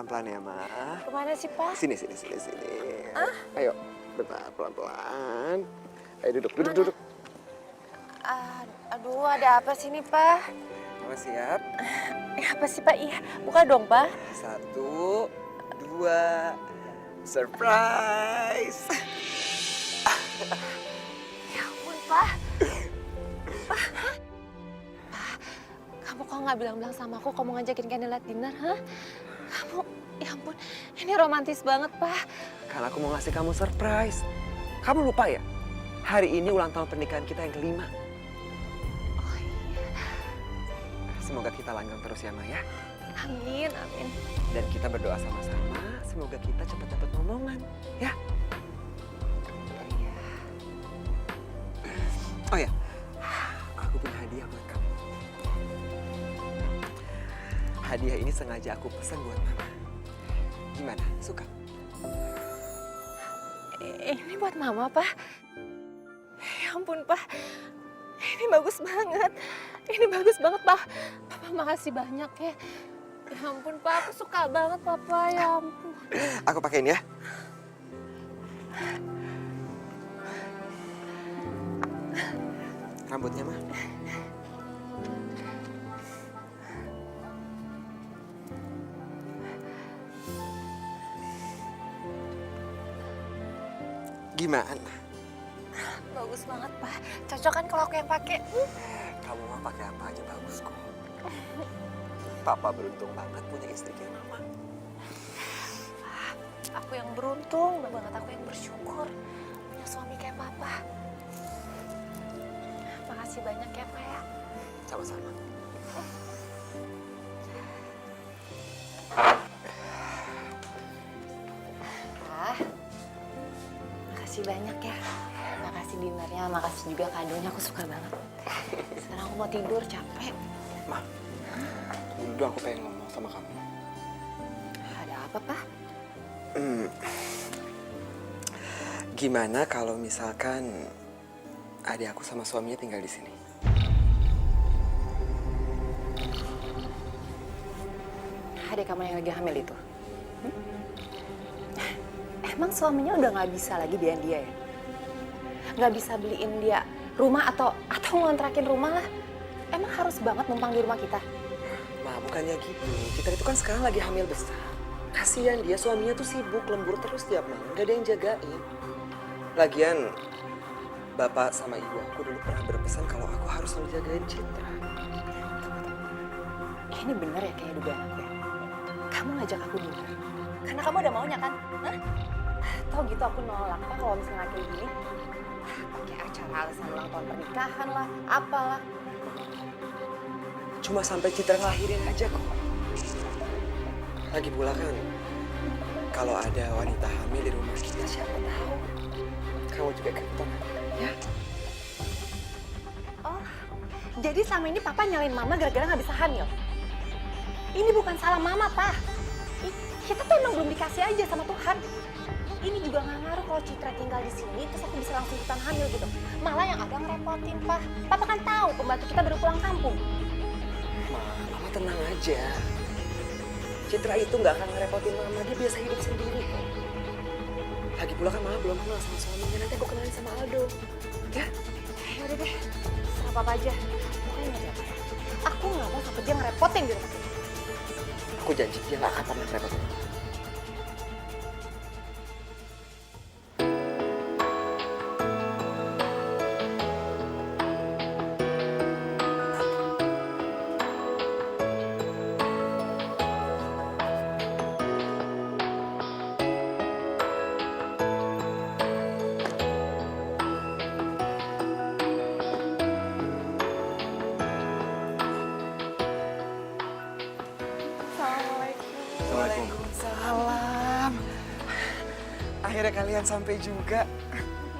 pelan-pelan ya, Ma. Kemana sih, Pak? Sini. Ah? Ayo, bentar, pelan-pelan. Ayo duduk. Aduh, ada apa sih nih, Pak? Mama siap? Apa sih, Pak? Iya, buka dong, Pak. 1, 2, surprise! Ya ampun, Pak. Pak, kamu kok nggak bilang-bilang sama aku kamu ngajakin candlelight dinner, hah? Kamu, ya ampun, ini romantis banget, Pak. Karena aku mau ngasih kamu surprise. Kamu lupa ya? Hari ini ulang tahun pernikahan kita yang kelima. Oh iya, Semoga kita langgeng terus ya, Ma ya. amin. Dan kita berdoa sama-sama, semoga kita cepat dapat momongan, ya. Iya. Oh ya, aku punya hadiah buat kamu. Hadiah ini sengaja aku pesan buat Mama. Gimana, suka? Ini buat Mama, Pak. Ya ampun, Pak. Ini bagus banget. Pak. Papa makasih banyak ya. Ya ampun, Pak. Aku suka banget, Papa. Ya ampun. Aku pakein ya. Rambutnya, Ma. Gimana? Bagus banget, Pak. Cocok kan kalau aku yang pakai? Kamu mah pakai apa aja bagus kok. Papa beruntung banget punya istri kayak Mama. Aku yang beruntung banget. Aku yang bersyukur punya suami kayak Papa. Makasih banyak ya, Pak ya. Sama-sama. Pak, makasih banyak ya. Makasih dinernya, makasih juga kadonya. Aku suka banget. Sekarang aku mau tidur, capek. Ma, dulu aku pengen ngomong sama kamu. Ada apa, Pak? Gimana kalau misalkan adik aku sama suaminya tinggal di sini? Adik kamu yang lagi hamil itu? Emang suaminya udah nggak bisa lagi biayain dia ya? Nggak bisa beliin dia rumah atau ngontrakin rumah lah? Emang harus banget numpang di rumah kita? Ma, bukannya gitu. Kita itu kan sekarang lagi hamil besar. Kasihan dia, suaminya tuh sibuk, lembur terus tiap malam. Gak ada yang jagain. Lagian, bapak sama ibu aku dulu pernah berpesan kalau aku harus selalu jagain Citra. Ini bener ya kayak dugaan aku ya? Kamu ngajak aku dinner karena kamu ada maunya kan? Hah? Tahu gitu aku nolak Pak kalau misalnya kayak gini. Pakai acara alasan ulang tahun pernikahan lah, apalah. Cuma sampai Citra ngelahirin aja kok. Lagi pula kan, kalau ada wanita hamil di rumah kita, siapa tahu kamu juga ikutan, ya? Oh, jadi selama ini Papa nyalain Mama gara-gara nggak bisa hamil? Ini bukan salah Mama, Pak. Kita tuh emang belum dikasih aja sama Tuhan. Ini juga nggak ngaruh kalau Citra tinggal di sini, terus aku bisa langsung ikutan hamil gitu. Malah yang ada ngerepotin, Pak. Papa kan tahu pembantu kita baru pulang kampung. Mama tenang aja. Citra itu nggak akan ngerepotin Mama, dia biasa hidup sendiri kok. Lagi pula kan Mama belum kenal sama suaminya, nanti aku kenalin sama Aldo. Ya? Ya udah deh, serah Papa aja. Pokoknya ingat ya, Pak. Aku nggak mau sampai dia ngerepotin di rumah kita. Aku janji dia nggak akan pernah ngerepotin Mama. Waalaikumsalam. Akhirnya kalian sampai juga.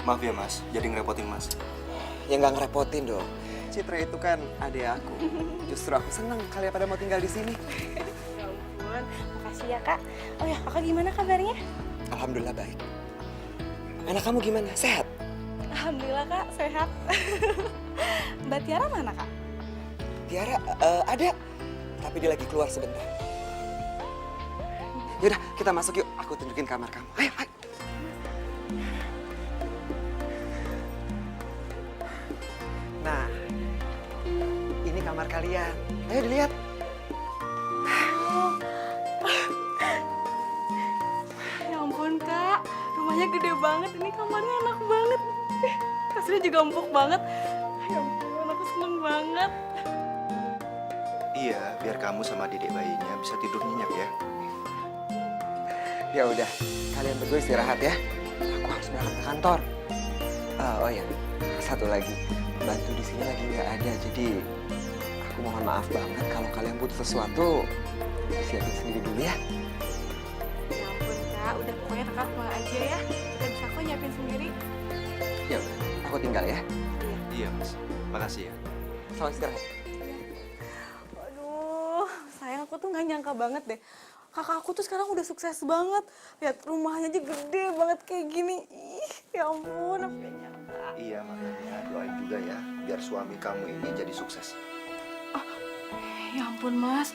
Maaf ya Mas, jadi ngerepotin Mas. Ya nggak ngerepotin dong. Citra itu kan adik aku. Justru aku seneng kalian pada mau tinggal di sini. Ya ampun, makasih ya Kak. Oh ya, Kakak gimana kabarnya? Alhamdulillah baik. Anak kamu gimana? Sehat? Alhamdulillah Kak, sehat. Mbak Tiara mana Kak? Tiara ada, tapi dia lagi keluar sebentar. Yaudah, kita masuk yuk. Aku tunjukin kamar kamu. Ayo, ayo. Nah, ini kamar kalian. Ayo dilihat. Ya ampun kak, rumahnya gede banget. Ini kamarnya enak banget. Kasurnya juga empuk banget. Ya ampun, aku seneng banget. Iya, biar kamu sama dedek bayinya bisa tidur nyenyak ya. Ya udah, kalian berdua istirahat ya. Aku harus berangkat ke kantor. Oh ya, satu lagi. Bantu di sini lagi nggak ada, jadi aku mohon maaf banget kalau kalian butuh sesuatu disiapin sendiri dulu ya. Ya ampun kak, udah pokoknya kakak pulang aja ya. Kita bisa kok nyiapin sendiri. Ya udah, aku tinggal ya. Iya mas, makasih ya. Selamat istirahat. Waduh, sayang aku tuh nggak nyangka banget deh. Kakak aku tuh sekarang udah sukses banget. Lihat rumahnya aja gede banget kayak gini. Ih, ya ampun, aku nggak nyangka. Iya makanya doain juga ya, biar suami kamu ini jadi sukses. Ya ampun mas,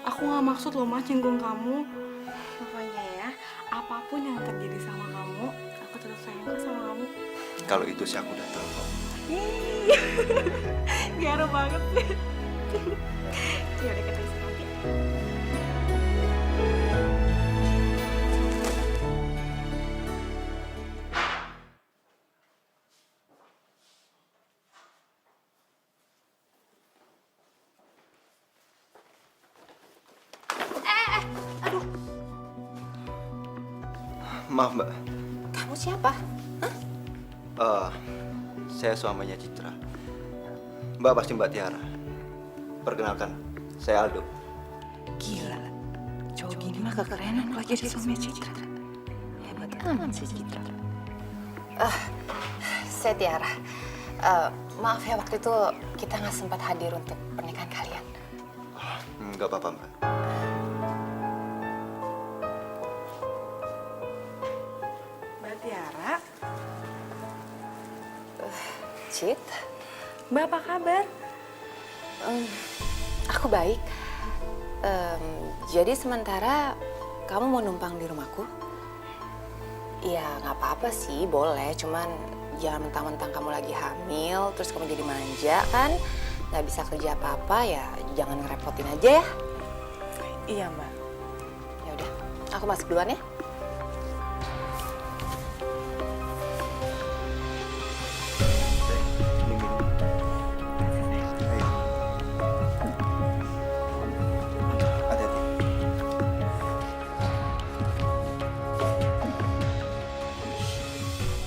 aku nggak maksud loh mas nyinggung kamu. Pokoknya ya, apapun yang terjadi sama kamu, aku tetap sayang kok sama kamu. Kalau itu sih aku udah tahu kok. Ih, garo banget sih. Ya udah kita istirahat ya. Maaf mbak, Kamu siapa? saya suaminya Citra. Mbak pasti Mbak Tiara. Perkenalkan, saya Aldo. Gila, cowok gini mah kekerenan kalau jadi suami Citra. Hebat amat sih Citra. Saya Tiara. Maaf ya waktu itu kita nggak sempat hadir untuk pernikahan kalian. Nggak apa-apa mbak. Mbak Tiara, Cit, Mbak apa kabar? aku baik. Jadi sementara kamu mau numpang di rumahku? Ya nggak apa-apa sih, boleh. Cuman jangan mentang-mentang kamu lagi hamil, terus kamu jadi manja kan? Nggak bisa kerja apa-apa ya, jangan ngerepotin aja ya. Iya mbak. Ya udah, aku masuk duluan ya. Ini minum. Ayo. Hati-hati.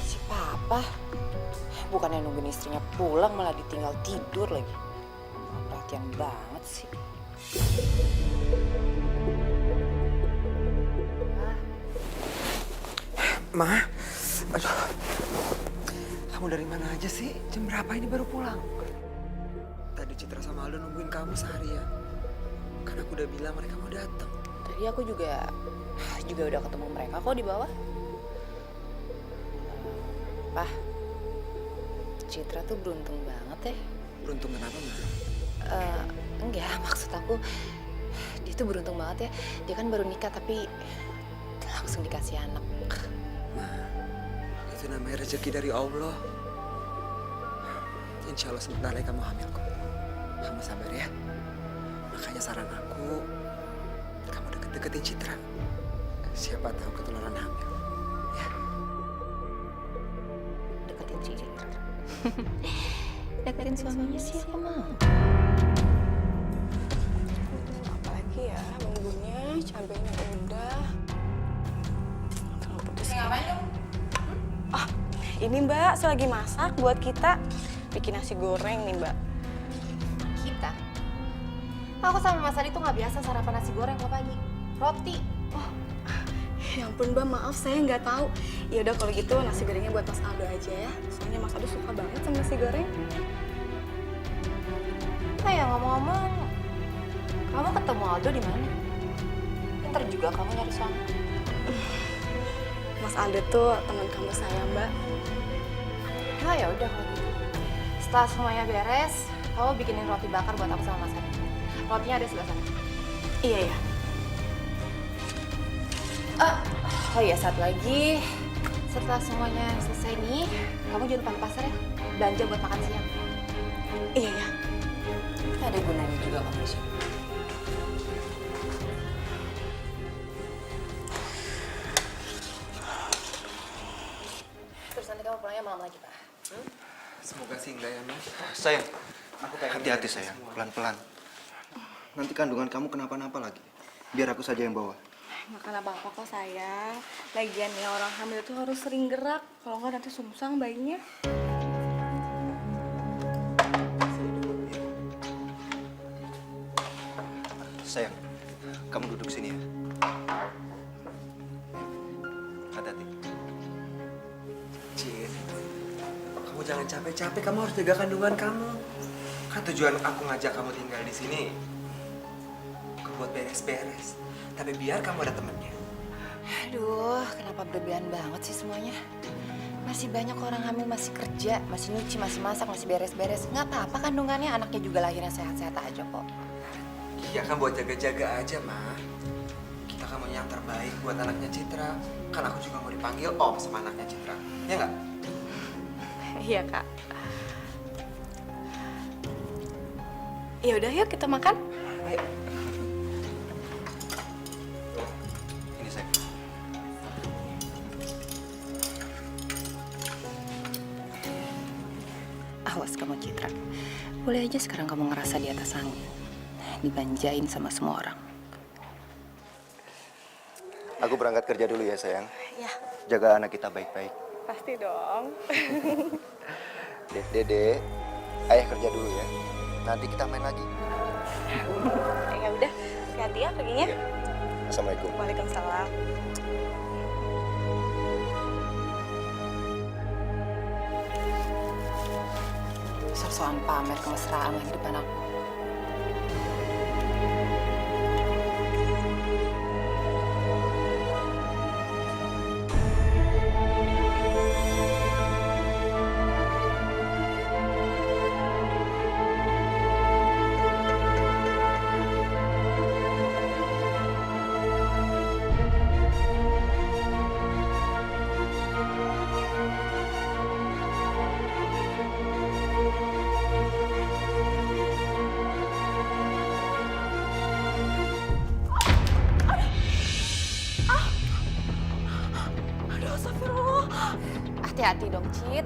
Si papa, bukannya nungguin istrinya pulang malah ditinggal tidur lagi. Perhatian banget sih. Ma, aduh. Kamu dari mana aja sih? Jam berapa ini baru pulang? Tadi Citra sama Aldo nungguin kamu seharian. Kan aku udah bilang mereka mau datang. Tadi aku juga udah ketemu mereka kok di bawah. Pah, Citra tuh beruntung banget ya. Beruntung kenapa, Ma? Enggak, maksud aku dia tuh beruntung banget ya. Dia kan baru nikah tapi langsung dikasih anak. Itu namanya rezeki dari Allah. Insya Allah sebentar lagi kamu hamil kok. Kamu sabar ya. Makanya saran aku, kamu deket-deketin Citra. Siapa tahu ketularan hamil. Ya. Deketin Citra. Deketin suaminya siapa mau? Apalagi ya, bumbunya, cabenya udah. Terlalu pedes. Ngapain dong? Ini mbak, saya lagi masak buat kita. Bikin nasi goreng nih mbak. Kita? Aku sama Mas Adi tuh nggak biasa sarapan nasi goreng kalau pagi. Roti. Ya ampun mbak, maaf saya nggak tahu. Ya udah kalau gitu nasi gorengnya buat Mas Aldo aja ya. Soalnya Mas Aldo suka banget sama nasi goreng. Nah ya ngomong-ngomong, kamu ketemu Aldo di mana? Pinter juga kamu nyari suami. Mas Aldo tuh teman kamu saya mbak. Nah ya udah kalau gitu. Setelah semuanya beres, kamu bikinin roti bakar buat aku sama Mas Adi. Rotinya ada sebelah sana. Iya ya. Oh iya, satu lagi. Setelah semuanya selesai nih, kamu jangan lupa ke pasar ya. Belanja buat makan siang. Iya ya. Ada gunanya juga kamu di sini. Terus nanti kamu pulangnya malam lagi, Pak. Semoga sih enggak ya, Mas. Sayang, aku hati-hati sayang, pelan-pelan. Nanti kandungan kamu kenapa-napa lagi. Biar aku saja yang bawa. Nggak kenapa-apa kok sayang. Lagian ya orang hamil itu harus sering gerak. Kalau nggak nanti sungsang bayinya. Sayang, kamu duduk sini ya. Hati-hati. Cid, kamu jangan capek-capek, kamu harus jaga kandungan kamu. Kan tujuan aku ngajak kamu tinggal di sini bukan buat beres-beres, tapi biar kamu ada temennya. Aduh, kenapa berlebihan banget sih semuanya? Masih banyak orang hamil masih kerja, masih nyuci, masih masak, masih beres-beres. Nggak apa-apa kandungannya, anaknya juga lahirnya sehat-sehat aja kok. Iya kan buat jaga-jaga aja, Ma. Kita kan mau yang terbaik buat anaknya Citra. Kan aku juga mau dipanggil Om sama anaknya Citra. Ya nggak? Iya kak. Ya udah yuk kita makan. Ayo. Ini sayang. Awas kamu Citra. Boleh aja sekarang kamu ngerasa di atas angin. Dibanjain sama semua orang. Aku berangkat kerja dulu ya sayang. Ya. Jaga anak kita baik-baik. Pasti dong. Dede, ayah kerja dulu ya. Nanti kita main lagi. Ya udah, hati-hati ya perginya. Iya. Assalamualaikum. Waalaikumsalam. Sok-sokan pamer kemesraan lagi depan aku. Aduh, astagfirullah. Hati-hati dong, Cit.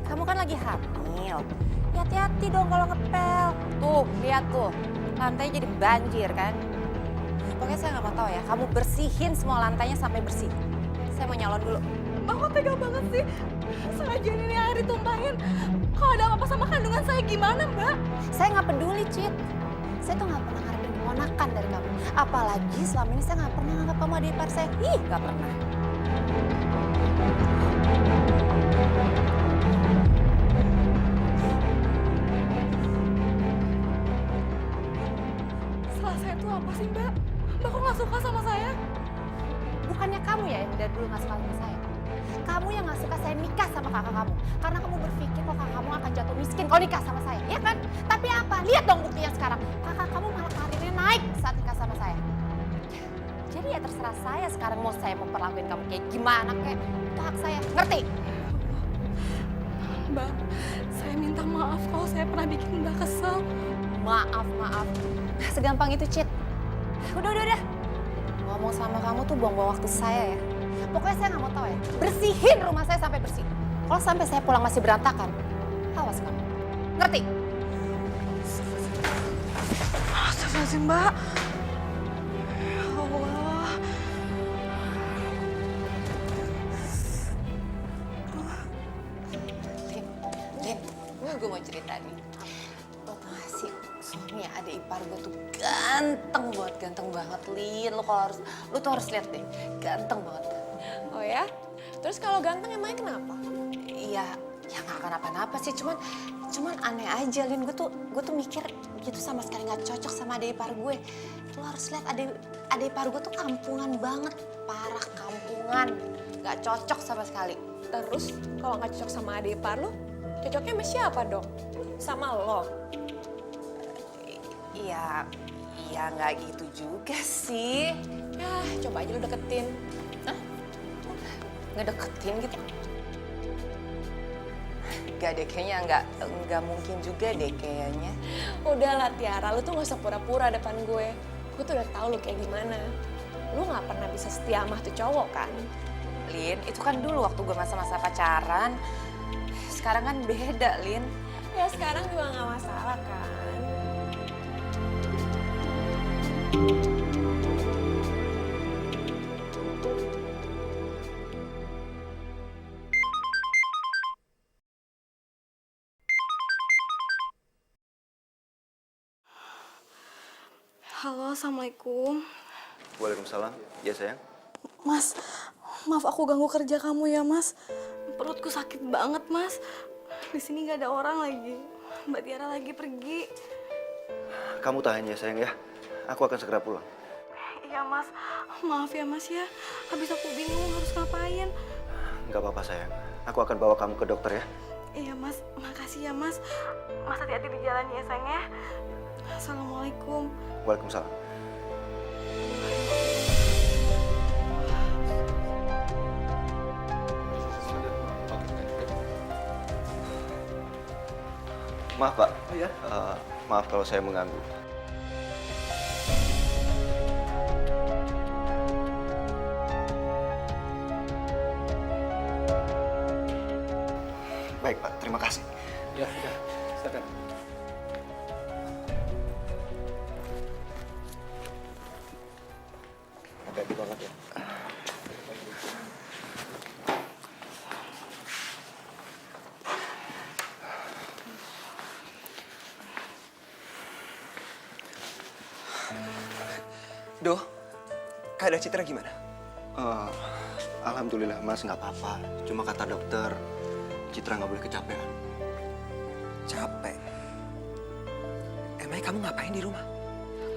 Kamu kan lagi hamil. Ya, hati-hati dong kalau ngepel. Tuh, lihat tuh. Lantainya jadi banjir kan. Pokoknya saya nggak mau tahu ya. Kamu bersihin semua lantainya sampai bersih. Saya mau nyalon dulu. Mbak kok tega banget sih? Sengaja ini air ditumpahin. Kalau ada apa-apa sama kandungan saya gimana, Mbak? Saya nggak peduli, Cit. Saya tuh nggak pernah ngarepin keponakan dari kamu. Apalagi selama ini saya nggak pernah nganggap kamu adik ipar saya. Ih, nggak pernah. Salah saya tuh apa sih, Mbak? Mbak kok nggak suka sama saya? Bukannya kamu ya yang dari dulu nggak suka sama saya. Kamu yang nggak suka saya nikah sama kakak kamu. Karena kamu berpikir kok kakak kamu akan jatuh miskin kalau nikah sama saya. Ya kan? Tapi apa? Lihat dong buktinya sekarang. Kakak kamu malah karirnya naik saat nikah sama saya. Jadi ya terserah saya sekarang mau saya memperlakuin kamu kayak gimana kayak. Itu hak saya. Ngerti? Mbak, saya minta maaf kalau saya pernah bikin Mbak kesel. Maaf. Segampang itu, Cit. Udah. Ngomong sama kamu tuh buang-buang waktu saya ya. Pokoknya saya nggak mau tahu ya. Bersihin rumah saya sampai bersih. Kalau sampai saya pulang masih berantakan, awas kamu. Ngerti? Astagfirullahaladzim, Mbak. Ya Allah. Lin, gue mau cerita nih. Lo tau gak sih, suami adik ipar gue tuh ganteng banget, Lin. Lo tuh harus lihat deh, ganteng banget. Oh ya? Terus kalau ganteng emangnya kenapa? Iya, ya nggak kenapa-napa sih, cuman aneh aja, Lin. Gue tuh mikir gitu sama sekali nggak cocok sama adik ipar gue. Lo harus lihat adik ipar gue tuh kampungan banget, parah kampungan, nggak cocok sama sekali. Terus kalau nggak cocok sama adik ipar lu, cocoknya sama siapa dong? Sama lo? Iya, Ya nggak gitu juga sih. Ya coba aja lu deketin. Hah? Ngedeketin gitu? Gak deh, kayaknya nggak mungkin juga deh kayaknya. Udahlah Tiara, lu tuh gak usah pura-pura depan gue. Gue tuh udah tahu lu kayak gimana. Lu gak pernah bisa setia sama tuh cowok kan? Lin, itu kan dulu waktu gue masa-masa pacaran. Sekarang kan beda, Lin. Ya sekarang juga gak masalah kan? Halo, Assalamualaikum. Waalaikumsalam. Ya sayang. Mas, maaf aku ganggu kerja kamu ya, Mas. Perutku sakit banget, Mas. Di sini nggak ada orang lagi. Mbak Tiara lagi pergi. Kamu tahan ya sayang ya. Aku akan segera pulang. Iya, Mas. Maaf ya, Mas ya. Habis aku bingung harus ngapain. Nggak apa-apa sayang. Aku akan bawa kamu ke dokter ya. Iya, Mas. Makasih ya, Mas. Mas hati-hati di jalan ya, sayang ya. Assalamualaikum. Waalaikumsalam. Maaf Pak. Oh ya? Maaf kalau saya mengganggu. Baik Pak, terima kasih. Ya, silakan. Hati-hati banget ya. Doh, keadaan Citra gimana? Alhamdulillah Mas nggak apa-apa. Cuma kata dokter, Citra nggak boleh kecapean. Capek. Emangnya kamu ngapain di rumah?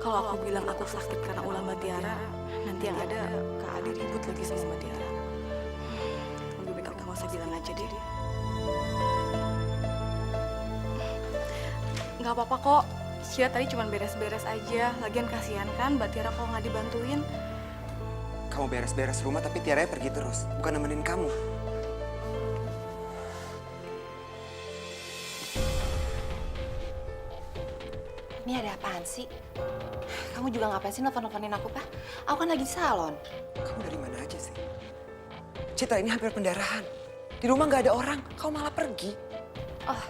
Kalau aku bilang aku sakit karena ulah Mbak Tiara, nanti yang ada Kak Adi ribut lagi sama Mbak Tiara. Lebih baik aku nggak usah bilang aja deh. Nggak apa-apa kok. Cia tadi cuma beres-beres aja. Lagian kasihan kan Mbak Tiara kalau nggak dibantuin. Kamu beres-beres rumah tapi Tiaranya pergi terus, bukan nemenin kamu. Ini ada apaan sih? Kamu juga ngapain sih nelfon-nelfonin aku, Pak? Aku kan lagi di salon. Kamu dari mana aja sih? Citra ini hampir pendarahan. Di rumah nggak ada orang, kamu malah pergi. Oh,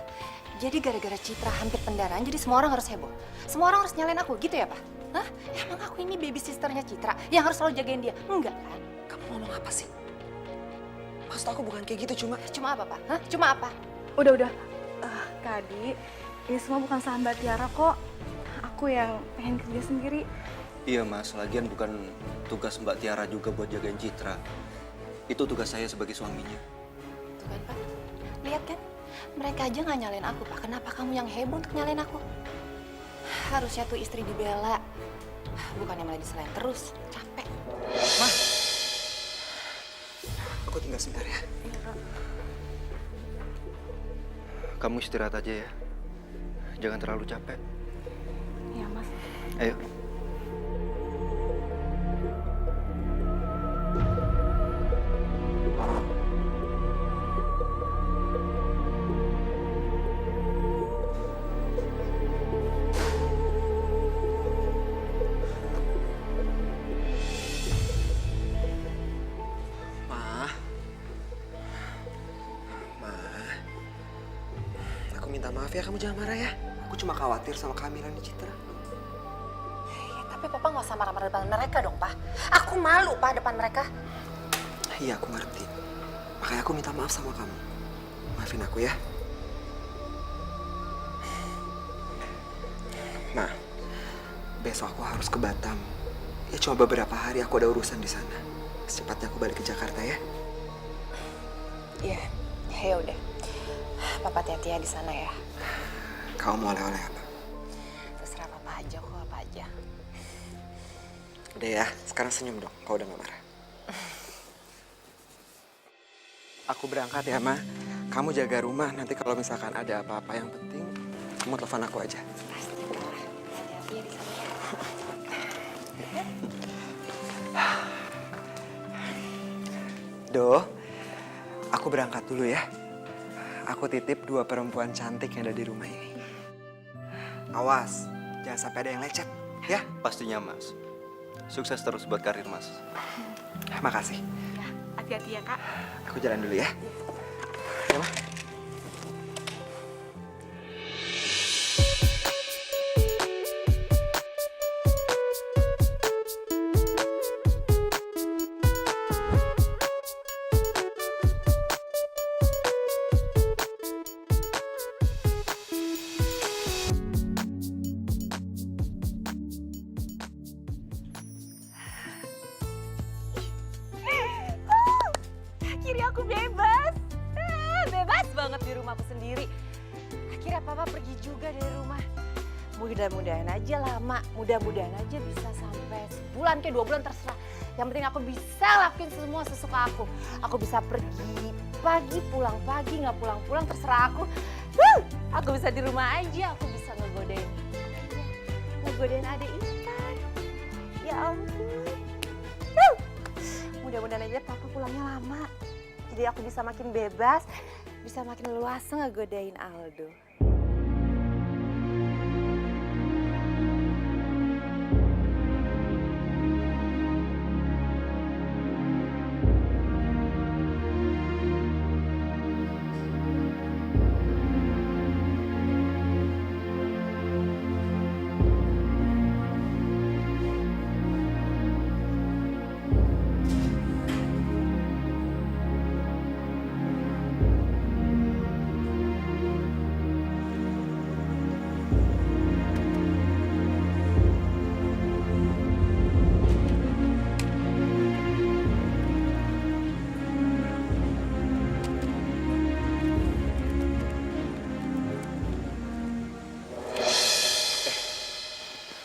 jadi gara-gara Citra hampir pendarahan, jadi semua orang harus heboh. Semua orang harus nyalain aku, gitu ya, Pak? Hah? Emang aku ini baby sisternya Citra yang harus selalu jagain dia? Enggak, kan? Kamu ngomong apa sih? Maksud aku bukan kayak gitu, cuma... Cuma apa, Pak? Hah? Cuma apa? Udah. Kak Adi, ini semua bukan salah Mbak Tiara kok. Aku yang pengen kerja sendiri. Iya Mas, lagian bukan tugas Mbak Tiara juga buat jagain Citra. Itu tugas saya sebagai suaminya. Tuh kan, Pak? Lihat kan? Mereka aja nggak nyalain aku, Pak. Kenapa kamu yang heboh untuk nyalain aku? Harusnya tuh istri dibela. Bukannya malah disalahin terus. Capek. Ma! Aku tinggal sebentar ya. Kamu istirahat aja ya. Jangan terlalu capek. Iya, Mas. Ayo. Ma. Aku minta maaf ya, kamu jangan marah ya. Aku cuma khawatir sama kehamilan Citra. Ya, tapi Papa nggak usah marah-marah depan mereka dong, Pak. Aku malu, Pak, depan mereka. Iya, aku ngerti. Makanya aku minta maaf sama kamu. Maafin aku ya. Ma, besok aku harus ke Batam. Ya cuma beberapa hari aku ada urusan di sana. Secepatnya aku balik ke Jakarta ya. Iya, ya udah. Papa hati-hati ya di sana ya. Kamu mau oleh-oleh apa? Terserah Papa aja kok, apa aja. Udah ya, sekarang senyum dong. Kau udah gak marah. Aku berangkat ya, Ma. Kamu jaga rumah. Nanti kalau misalkan ada apa-apa yang penting, kamu telepon aku aja. Pasti, Pak. Hati-hati ya di sana. Do, aku berangkat dulu ya. Aku titip 2 perempuan cantik yang ada di rumah ini. Awas, jangan sampai ada yang lecet, ya. Pastinya Mas. Sukses terus buat karir Mas. Makasih. Ya, hati-hati ya Kak. Aku jalan dulu ya. Ya, Ma. Akhirnya aku bebas. Bebas banget di rumahku sendiri. Akhirnya papa pergi juga dari rumah. Mudah-mudahan aja lama, mudah-mudahan aja bisa sampai sebulan ke 2 bulan terserah. Yang penting aku bisa lakuin semua sesuka aku. Aku bisa pergi pagi, pulang pagi, nggak pulang-pulang terserah aku. Aku bisa di rumah aja, aku bisa ngegodain adek Ikan. Ya ampun. Mudah-mudahan aja papa pulangnya lama. Jadi aku bisa makin bebas, bisa makin leluasa ngegodain Aldo.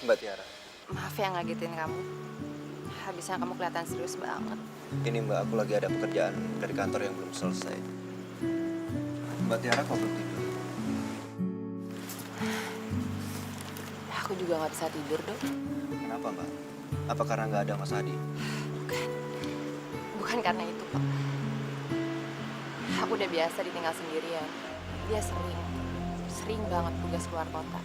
Mbak Tiara, Maaf ya ngagetin kamu. Habisnya kamu kelihatan serius banget. ini Mbak, aku lagi ada pekerjaan dari kantor yang belum selesai. Mbak Tiara kok belum tidur? Aku juga nggak bisa tidur, Dok. Kenapa Mbak? Apa karena nggak ada Mas Adi? Bukan karena itu, Pak. Aku udah biasa ditinggal sendirian. Dia sering banget tugas keluar kota.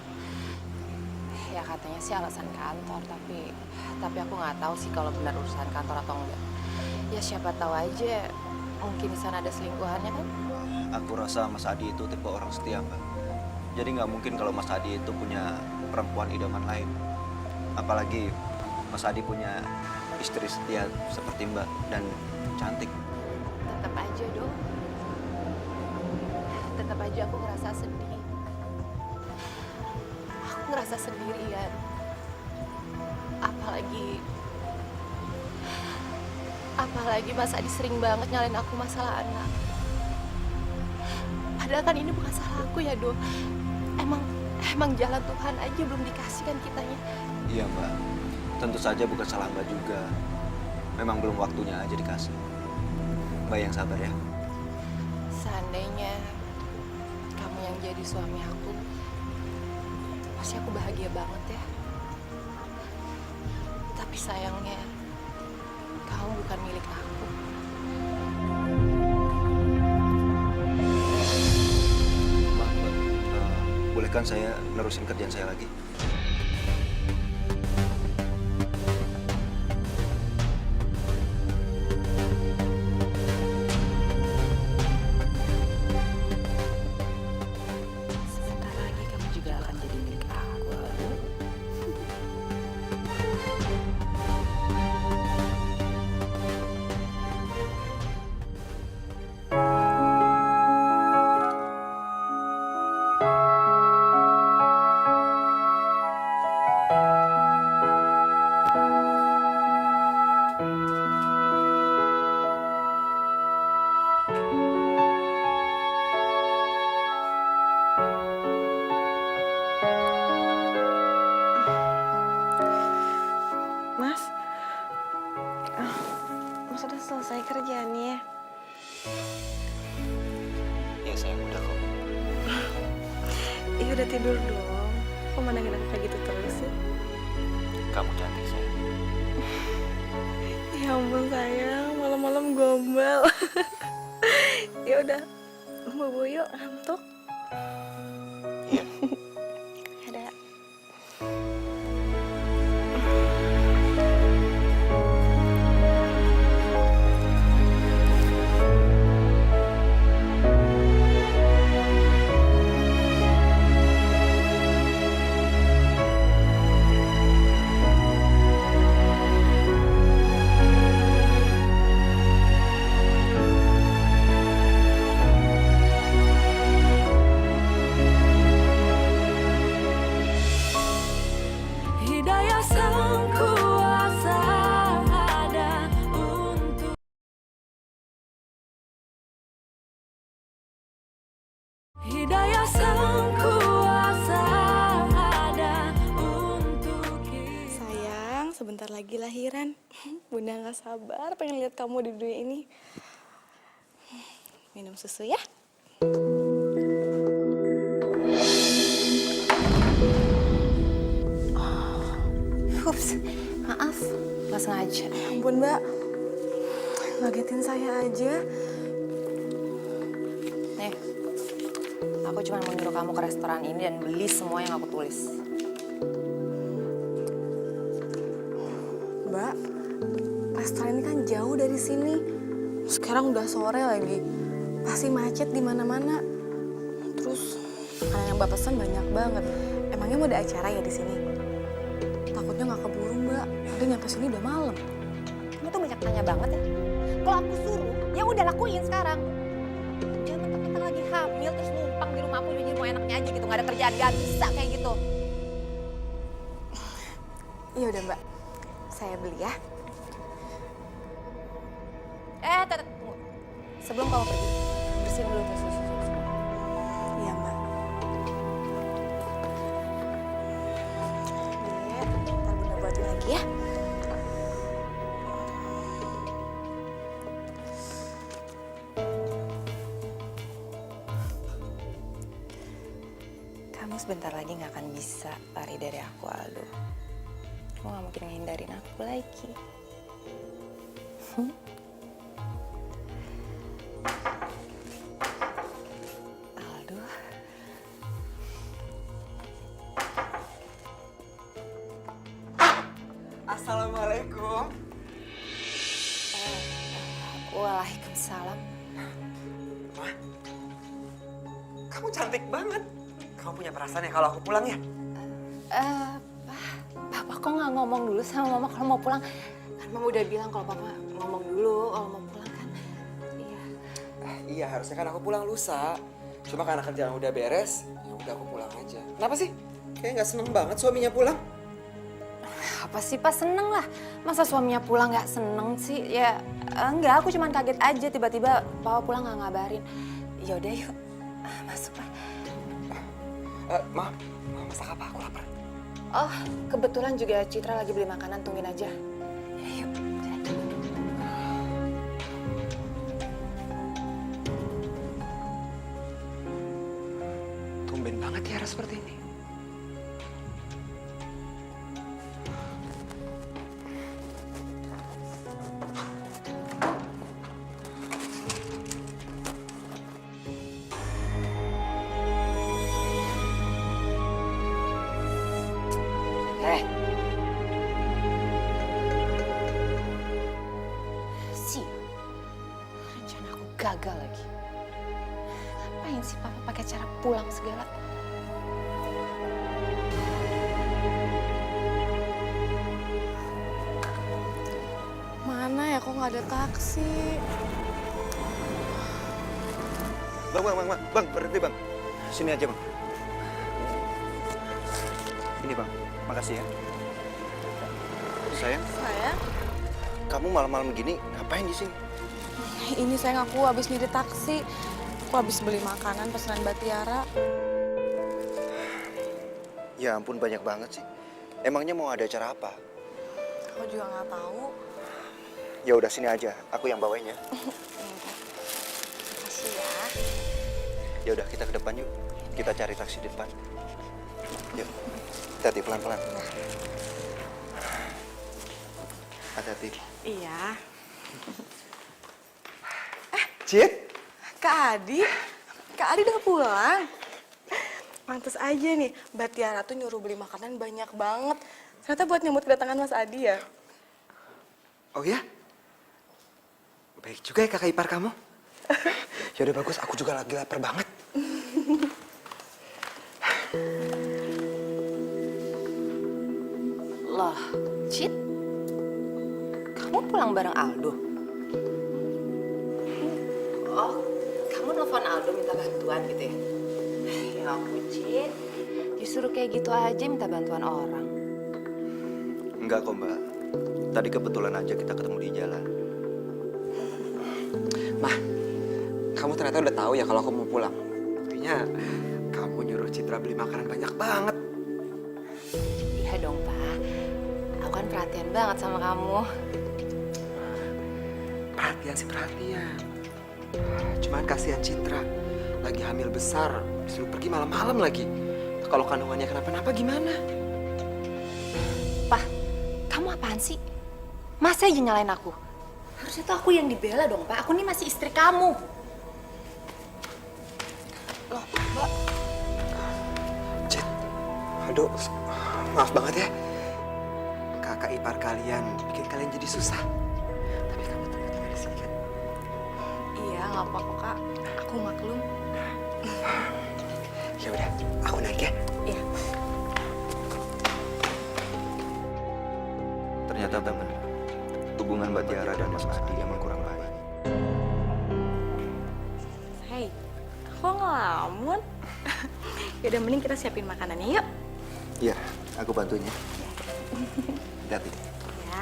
Ya katanya sih alasan kantor, tapi aku nggak tahu sih kalau benar urusan kantor atau enggak. Ya siapa tahu aja, mungkin di sana ada selingkuhannya kan? Aku rasa Mas Adi itu tipe orang setia Mbak. Jadi nggak mungkin kalau Mas Adi itu punya perempuan idaman lain. Apalagi Mas Adi punya istri setia seperti Mbak dan cantik. Tetap aja, Dok. Tetap aja aku ngerasa sedih. Aku ngerasa sendirian. Apalagi Mas Adi sering banget nyalain aku masalah anak. Padahal kan ini bukan salah aku ya, Do. Emang jalan Tuhan aja belum dikasihkan kitanya. Iya Mbak, tentu saja bukan salah Mbak juga. Memang belum waktunya aja dikasih. Mbak yang sabar ya. Seandainya kamu yang jadi suami aku, pasti aku bahagia banget ya. Tapi sayangnya, kamu bukan milik aku. Maaf Mbak, bolehkan saya nerusin kerjaan saya lagi? Sebentar lagi kamu juga akan jadi milik aku. Mas, Mas udah selesai kerjaannya? Ya sayang, udah kok. Iya udah tidur dong. Kok mandangin aku kayak gitu terus sih? Kamu cantik sayang. Ya ampun sayang, malam-malam gombal. Ya udah, bobo yuk, ngantuk. Iya. Ada. Hidayah sang kuasa ada untuk Hidayah sang kuasa ada untuk kita. Sayang, sebentar lagi lahiran. Bunda nggak sabar pengen lihat kamu di dunia ini. Minum susu ya. Ups, maaf, nggak sengaja. Ya ampun Mbak, ngagetin saya aja. Nih, aku cuma mau nyuruh kamu ke restoran ini dan beli semua yang aku tulis. Mbak, restoran ini kan jauh dari sini. Sekarang udah sore lagi, pasti macet di mana-mana. Terus makanan yang Mbak pesen banyak banget. Emangnya mau ada acara ya di sini? Takutnya nggak keburu Mbak. Udah nyampe sini udah malam. Kamu tuh banyak tanya banget ya. Kalau aku suruh, ya udah lakuin sekarang. Jangan mentang-mentang lagi hamil terus numpang di rumah aku jadi mau enaknya aja gitu, nggak ada kerjaan, gak bisa kayak gitu. Iya udah Mbak, saya beli ya. Tunggu. Sebelum kamu pergi, bersihin dulu tuh susu. Iya Mbak. Iya, ntar Bunda buatin lagi ya. Kamu sebentar lagi nggak akan bisa lari dari aku, Aldo. Kamu nggak mungkin ngehindarin aku lagi. Aldo. Assalamualaikum. Waalaikumsalam. Wah, kamu cantik banget. Kamu punya perasaan ya kalau aku pulang ya? Papa kok nggak ngomong dulu sama Mama kalau mau pulang? Kan Mama udah bilang kalau Papa ngomong dulu kalau mau pulang kan. Iya. Iya, harusnya kan aku pulang lusa. Cuma karena kerjaan udah beres, ya udah aku pulang aja. Kenapa sih? Kayak nggak seneng banget suaminya pulang. Apa sih Pak, seneng lah. Masa suaminya pulang nggak seneng sih? Ya enggak, aku cuman kaget aja tiba-tiba Papa pulang nggak ngabarin. Ya udah yuk, masuk lah. Maaf, masak apa? Aku lapar. Oh, kebetulan juga Citra lagi beli makanan, tungguin aja. Ya, yuk, jalan. Tumben banget Tiara seperti ini. Rencana aku gagal lagi. Ngapain sih Papa pakai cara pulang segala? Mana ya kok nggak ada taksi? Bang, berhenti bang. Sini aja bang. Ini bang, makasih ya. Sayang, Sayang, kamu malam-malam gini ngapain di sini? ini sayang aku habis nyari taksi. Aku habis beli makanan pesanan Mbak Tiara. Ya ampun banyak banget sih. Emangnya mau ada acara apa? Aku juga nggak tahu. Ya udah sini aja, aku yang bawain ya. Makasih ya. Ya udah kita ke depan yuk. Kita cari taksi di depan. Yuk. Hati-hati pelan-pelan. Hati-hati. Iya. Cit, Kak Adi? Kak Adi udah pulang? Pantes aja nih, Mbak Tiara tuh nyuruh beli makanan banyak banget. Ternyata buat nyambut kedatangan Mas Adi ya? oh ya? Baik juga ya kakak ipar kamu. Yaudah bagus, aku juga lagi lapar banget. Loh, Cit, kamu pulang bareng Aldo? Oh, kamu nelfon Aldo minta bantuan gitu ya? Ya ampun, Cit. Disuruh kayak gitu aja minta bantuan orang. Enggak kok Mbak. Tadi kebetulan aja kita ketemu di jalan. Mah, kamu ternyata udah tahu ya kalau aku mau pulang. Buktinya kamu nyuruh Citra beli makanan banyak banget. Iya dong, Pak. Aku kan perhatian banget sama kamu. Perhatian sih perhatian. Cuman kasihan Citra. Lagi hamil besar, disuruh pergi malam-malam lagi. Kalau kandungannya kenapa-napa gimana? Pak, kamu apaan sih? Masa aja nyalain aku? Harusnya tuh aku yang dibela dong, Pak. Aku nih masih istri kamu. Loh, Mbak. Cit, aduh, maaf banget ya. Kakak ipar kalian bikin kalian jadi susah. Tapi kamu tunggu tinggal di sini kan? Iya, nggak apa-apa Kak. Aku maklum. Ya udah, aku naik ya. Iya. Ternyata benar. Hubungan Mbak Tiara dan Mas Adi emang kurang baik. Hei, kok ngelamun? Yaudah, mending kita siapin makanannya yuk. Iya, aku bantuin ya. Hati-hati. Ya.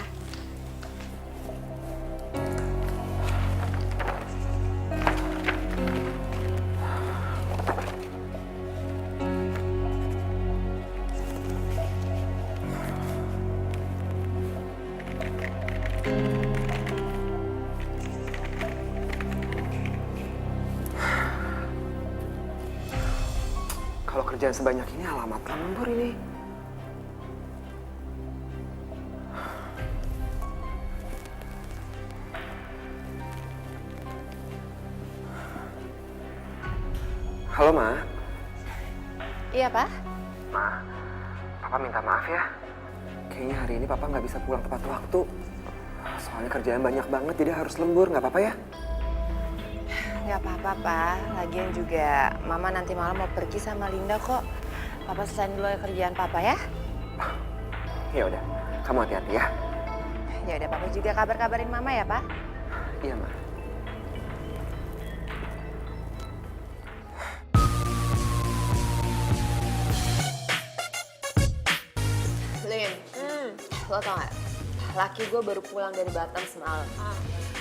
Kalau kerjaan sebanyak ini alamat lembur ini. Halo, Ma. Iya, Pak? Ma, Papa minta maaf ya. Kayaknya hari ini Papa nggak bisa pulang tepat waktu. Soalnya kerjaan banyak banget, jadi harus lembur. Nggak apa-apa ya? Nggak apa-apa, Pak. Lagian juga Mama nanti malam mau pergi sama Linda kok. Papa selesain dulu kerjaan Papa ya. Ya udah, kamu hati-hati ya. Ya udah, Papa juga kabar-kabarin Mama ya, Pak. Iya, Ma. Lin, lo tau gak? Laki gue baru pulang dari Batam semalam.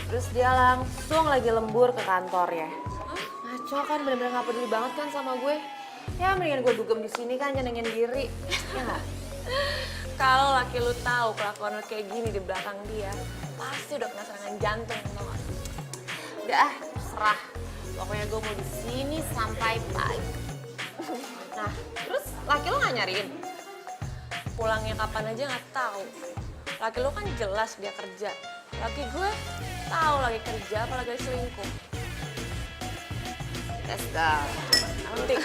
Terus dia langsung lagi lembur ke kantornya. Ngaco kan, bener-bener gak peduli banget kan sama gue. Ya mendingan gue dugem di sini kan, nyenengin diri. Ya gak? Kalau laki lu tahu kelakuan lu kayak gini di belakang dia, pasti udah kena serangan jantung, tau gak? Udah ah, serah. Pokoknya gue mau di sini sampai pagi. Nah, terus laki lu nggak nyariin? Pulangnya kapan aja nggak tahu. Laki lu kan jelas dia kerja. Laki gue tahu lagi kerja apalagi selingkuh. Let's go. Nanti.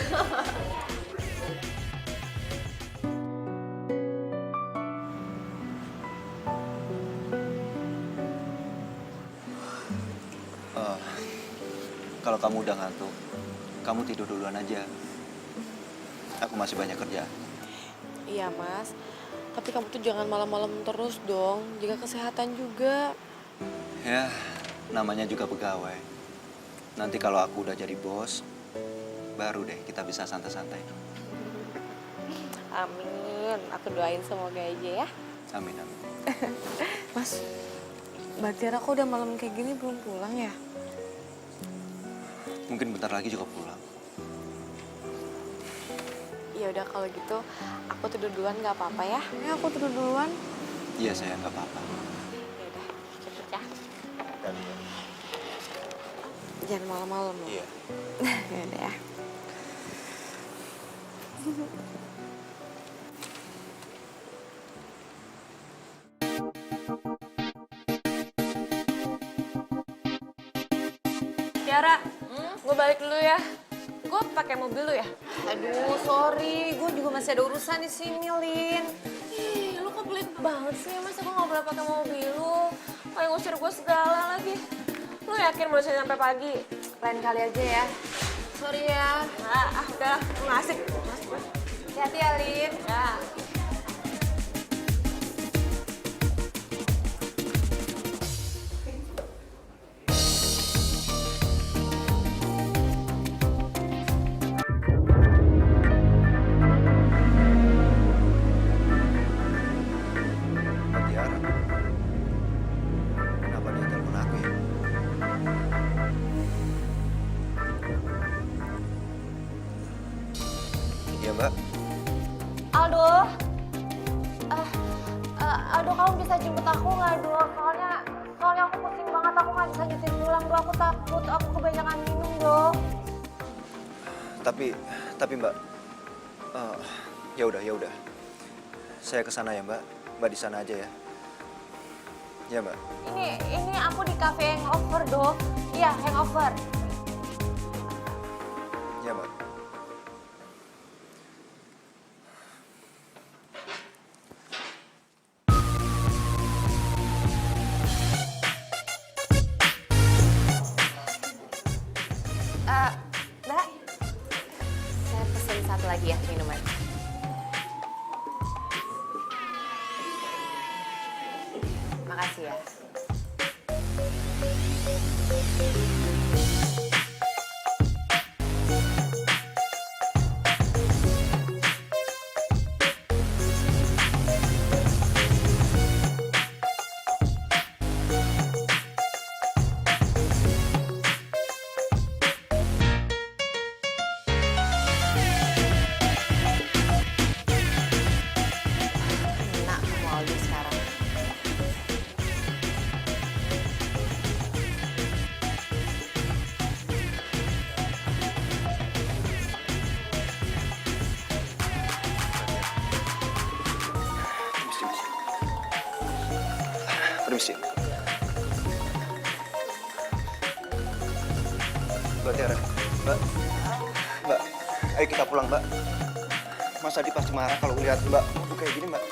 Kalau kamu udah ngantuk, kamu tidur duluan aja. Aku masih banyak kerjaan. Iya Mas, tapi kamu tuh jangan malam-malam terus dong, jaga kesehatan juga. Ya, namanya juga pegawai. Nanti kalau aku udah jadi bos, baru deh kita bisa santai-santai. Amin, aku doain semoga aja ya. Amin, amin. Mas, Mbak Tiara kok udah malam kayak gini belum pulang ya? Mungkin bentar lagi juga pulang. Ya udah kalau gitu, aku tidur duluan nggak apa-apa ya? Ya aku tidur duluan. Iya, saya nggak apa-apa. Ya udah, cepet ya. Dan, Jangan malam-malam loh. iya. Ya udah ya. Tiara, gue balik dulu ya. Gue pakai mobil lu ya. Aduh, sorry. Gue juga masih ada urusan di sini, Lin. Ih, lu kok pelit banget sih? Masa gue gak boleh pakai mobil lu? Kayak ngusir gue segala lagi. Lu yakin mau sampai pagi? Lain kali aja ya. Sorry ya. Udah, lu gak asik. Hati-hati ya, Lin. Ya. Mbak Tiara. Kenapa dia telepon aku ya? Iya Mbak. Aldo. Aldo, kamu bisa jemput aku nggak, Do? Soalnya aku pusing banget. Aku nggak bisa nyetir pulang, Do. Aku takut. Aku kebanyakan minum, Do. Tapi Mbak, ya udah. Saya ke sana ya Mbak. Mbak di sana aja ya. Ya Mbak. Ini aku di cafe hangover, Do. Iya, hangover. Ya Mbak. Mbak, saya pesen satu lagi ya minuman. Makasih ya. Enak kamu Aldo sekarang. Permisi. Mbak Tiara, Mbak, ayo kita pulang Mbak. Mas Adi pasti marah kalau lihat Mbak kayak gini Mbak.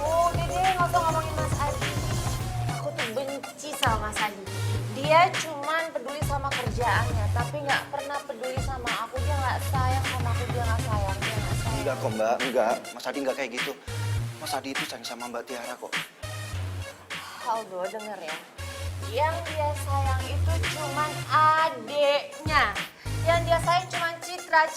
Udah deh, nggak usah ngomongin Mas Adi. Aku tuh benci sama Mas Adi. Dia cuman peduli sama kerjaannya, tapi nggak pernah peduli sama aku. Dia nggak sayang sama aku, dia nggak sayang. Enggak kok Mbak, enggak. Mas Adi enggak kayak gitu. Mas Adi itu sayang sama Mbak Tiara kok. Aldo, denger ya. Yang dia sayang itu cuman adeknya. Yang dia sayang cuman Citra.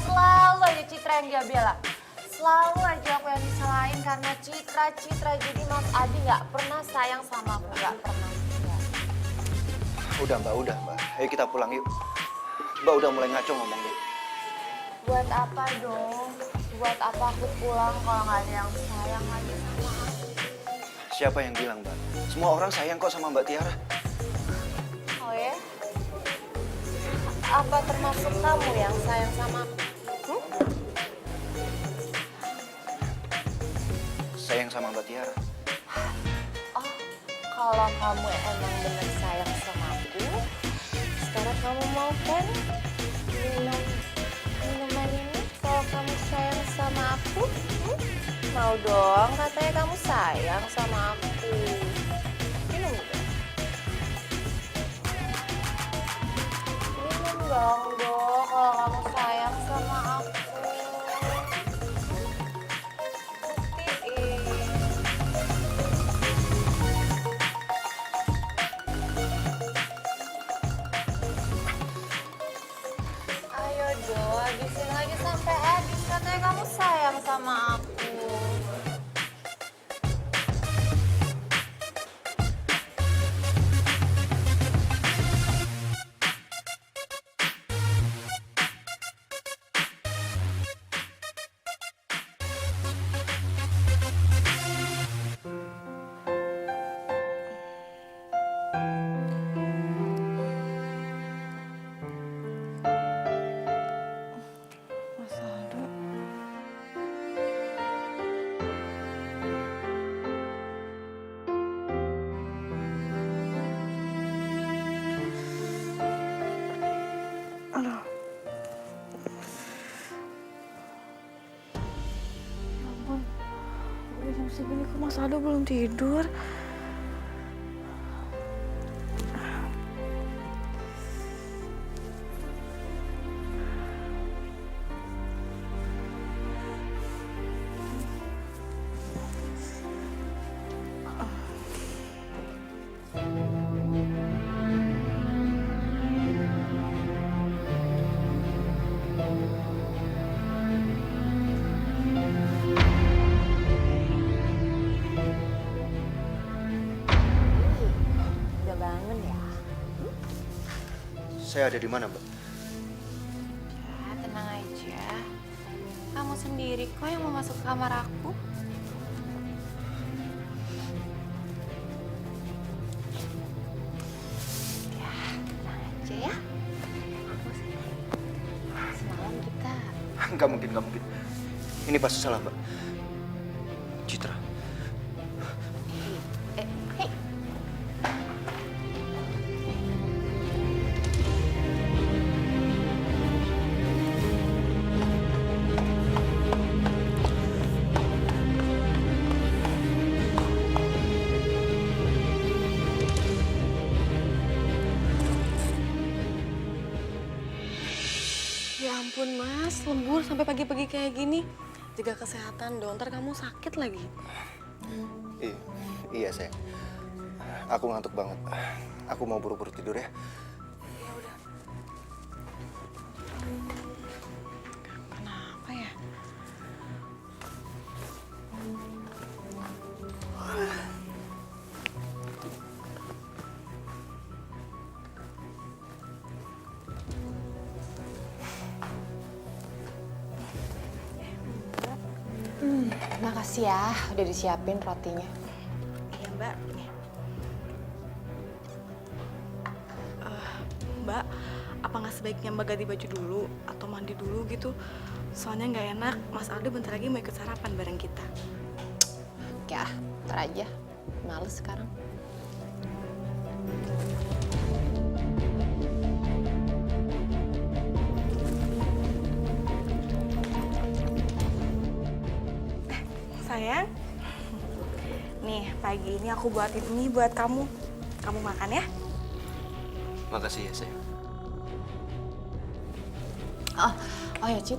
Selalu aja Citra yang dia bela. Selalu aja aku yang disalahin karena Citra. Jadi Mas Adi nggak pernah sayang sama aku, nggak pernah. Ya. Udah Mbak. Ayo kita pulang yuk. Mbak udah mulai ngaco ngomongnya. Buat apa dong? Buat apa aku pulang kalau nggak ada yang sayang lagi sama aku? Siapa yang bilang Mbak? Semua orang sayang kok sama Mbak Tiara. Oh ya? Apa termasuk kamu yang sayang sama aku? Sayang sama Mbak Tiara. Oh, kalau kamu emang bener sayang sama aku, sekarang kamu mau kan minum minuman ini? Kalau kamu sayang sama aku, mau dong? Katanya kamu sayang sama aku. Minum dong. Minum dong, Do. Kalau kamu sayang sama aku. Buktiin. Ayo Do, habisin lagi sampai habis. Katanya kamu sayang sama aku. Mas Aldo. Ini kok Mas Aldo belum tidur? Udah bangun ya? Saya ada di mana, Mbak? Ya, tenang aja. Kamu sendiri kok yang mau masuk ke kamar aku. Ya, tenang aja ya. Semalam kita Nggak mungkin, nggak mungkin. Ini pasti salah, Mbak. Citra. hei, Ya ampun Mas, lembur sampai pagi-pagi kayak gini. Jaga kesehatan dong, ntar kamu sakit lagi. Iya, sayang. Aku ngantuk banget. Aku mau buru-buru tidur ya. Kenapa ya? makasih ya udah disiapin rotinya. Iya Mbak. Mbak, apa nggak sebaiknya Mbak ganti baju dulu atau mandi dulu gitu? Soalnya nggak enak, Mas Aldo bentar lagi mau ikut sarapan bareng kita. Ya, ntar aja. Males sekarang. Sayang, nih pagi ini aku buatin mie buat kamu. Kamu makan ya? Makasih ya, sayang. Oh ya, Cit.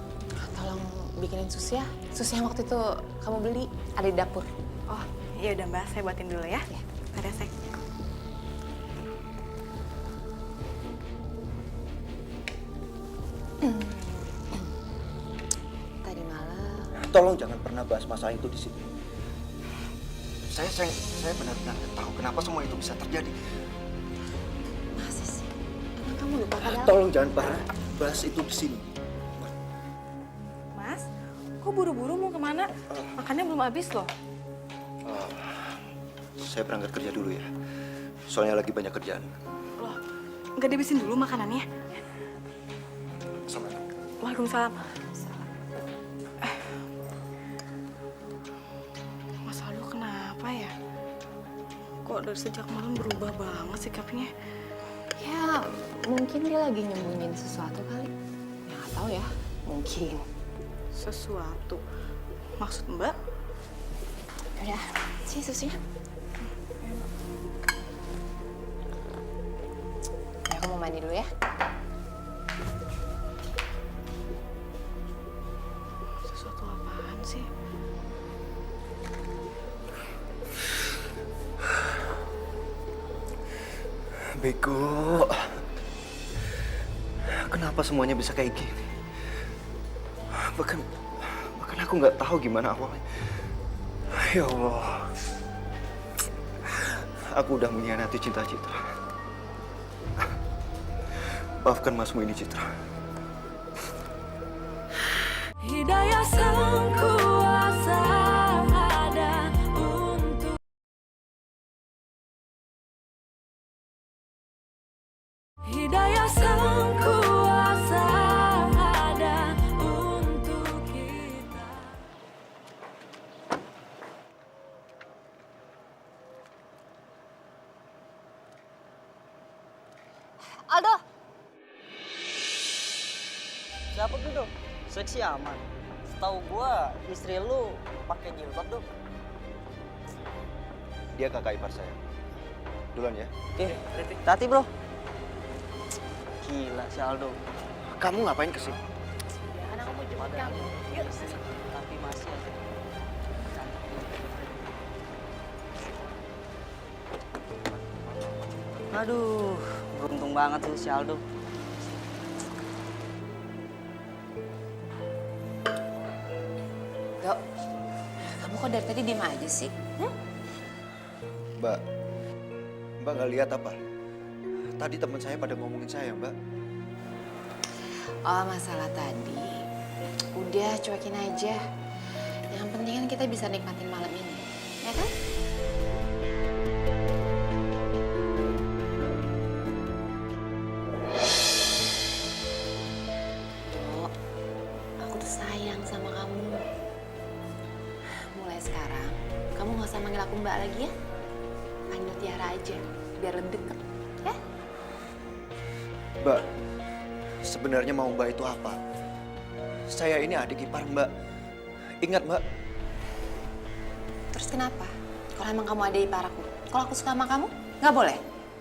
Tolong bikinin sus ya. Sus yang waktu itu kamu beli ada di dapur. Oh, iya udah Mbak, saya buatin dulu ya. Ya. Ada sek. Tadi malam. Tolong jangan pernah bahas masalah itu di sini. Saya benar-benar nggak tahu kenapa semua itu bisa terjadi. Masa sih? Emang kamu lupa padahal? Tolong jangan pernah bahas itu di sini. Mas, kok buru-buru mau kemana? Makannya belum habis loh. Saya berangkat kerja dulu ya. Soalnya lagi banyak kerjaan. Loh, nggak dihabisin dulu makanannya? Assalamualaikum. Waalaikumsalam. Mas Aldo kenapa ya? Kok dari sejak malam berubah banget sikapnya? Ya, mungkin dia lagi nyembunyiin sesuatu kali. Ya, nggak tahu ya. Mungkin. Sesuatu. Maksud Mbak? Udah, sih susunya. Ya, aku mau mandi dulu ya. Sesuatu apaan sih? Bego. Kenapa semuanya bisa kayak gini? Bahkan aku nggak tahu gimana awalnya. Ya Allah. Aku udah mengkhianati cinta Citra. Maafkan masmu ini, Citra. Hidayah sang kuasa ada untuk Hidayah sang kuasa ada untuk kita. Aldo, Siapa tuh dong? Seksi aman. Setahu gua istri lu pakai jilbab dong. Dia kakak ipar saya. Duluan ya. Tati bro. Gila si Aldo. Kamu ngapain kesini? Ya kan aku mau jemput kamu. Yuk. Tapi masih aja. Aduh, beruntung banget tuh si Aldo. Dok, kamu kok dari tadi diem aja sih? Mbak, Mbak nggak lihat apa? Tadi teman saya pada ngomongin saya, Mbak. Oh, masalah tadi. Udah, cuekin aja. Yang penting kan kita bisa nikmatin malam ini, ya kan? Dok, aku tuh sayang sama kamu. Mulai sekarang, kamu gak usah manggil aku Mbak lagi ya. Panggil Tiara aja, biar lebih deket, ya? Mbak, sebenarnya mau Mbak itu apa? Saya ini adik ipar Mbak. Ingat Mbak, Terus kenapa? Kalau emang kamu ada ipar aku, kalau aku suka sama kamu, nggak boleh?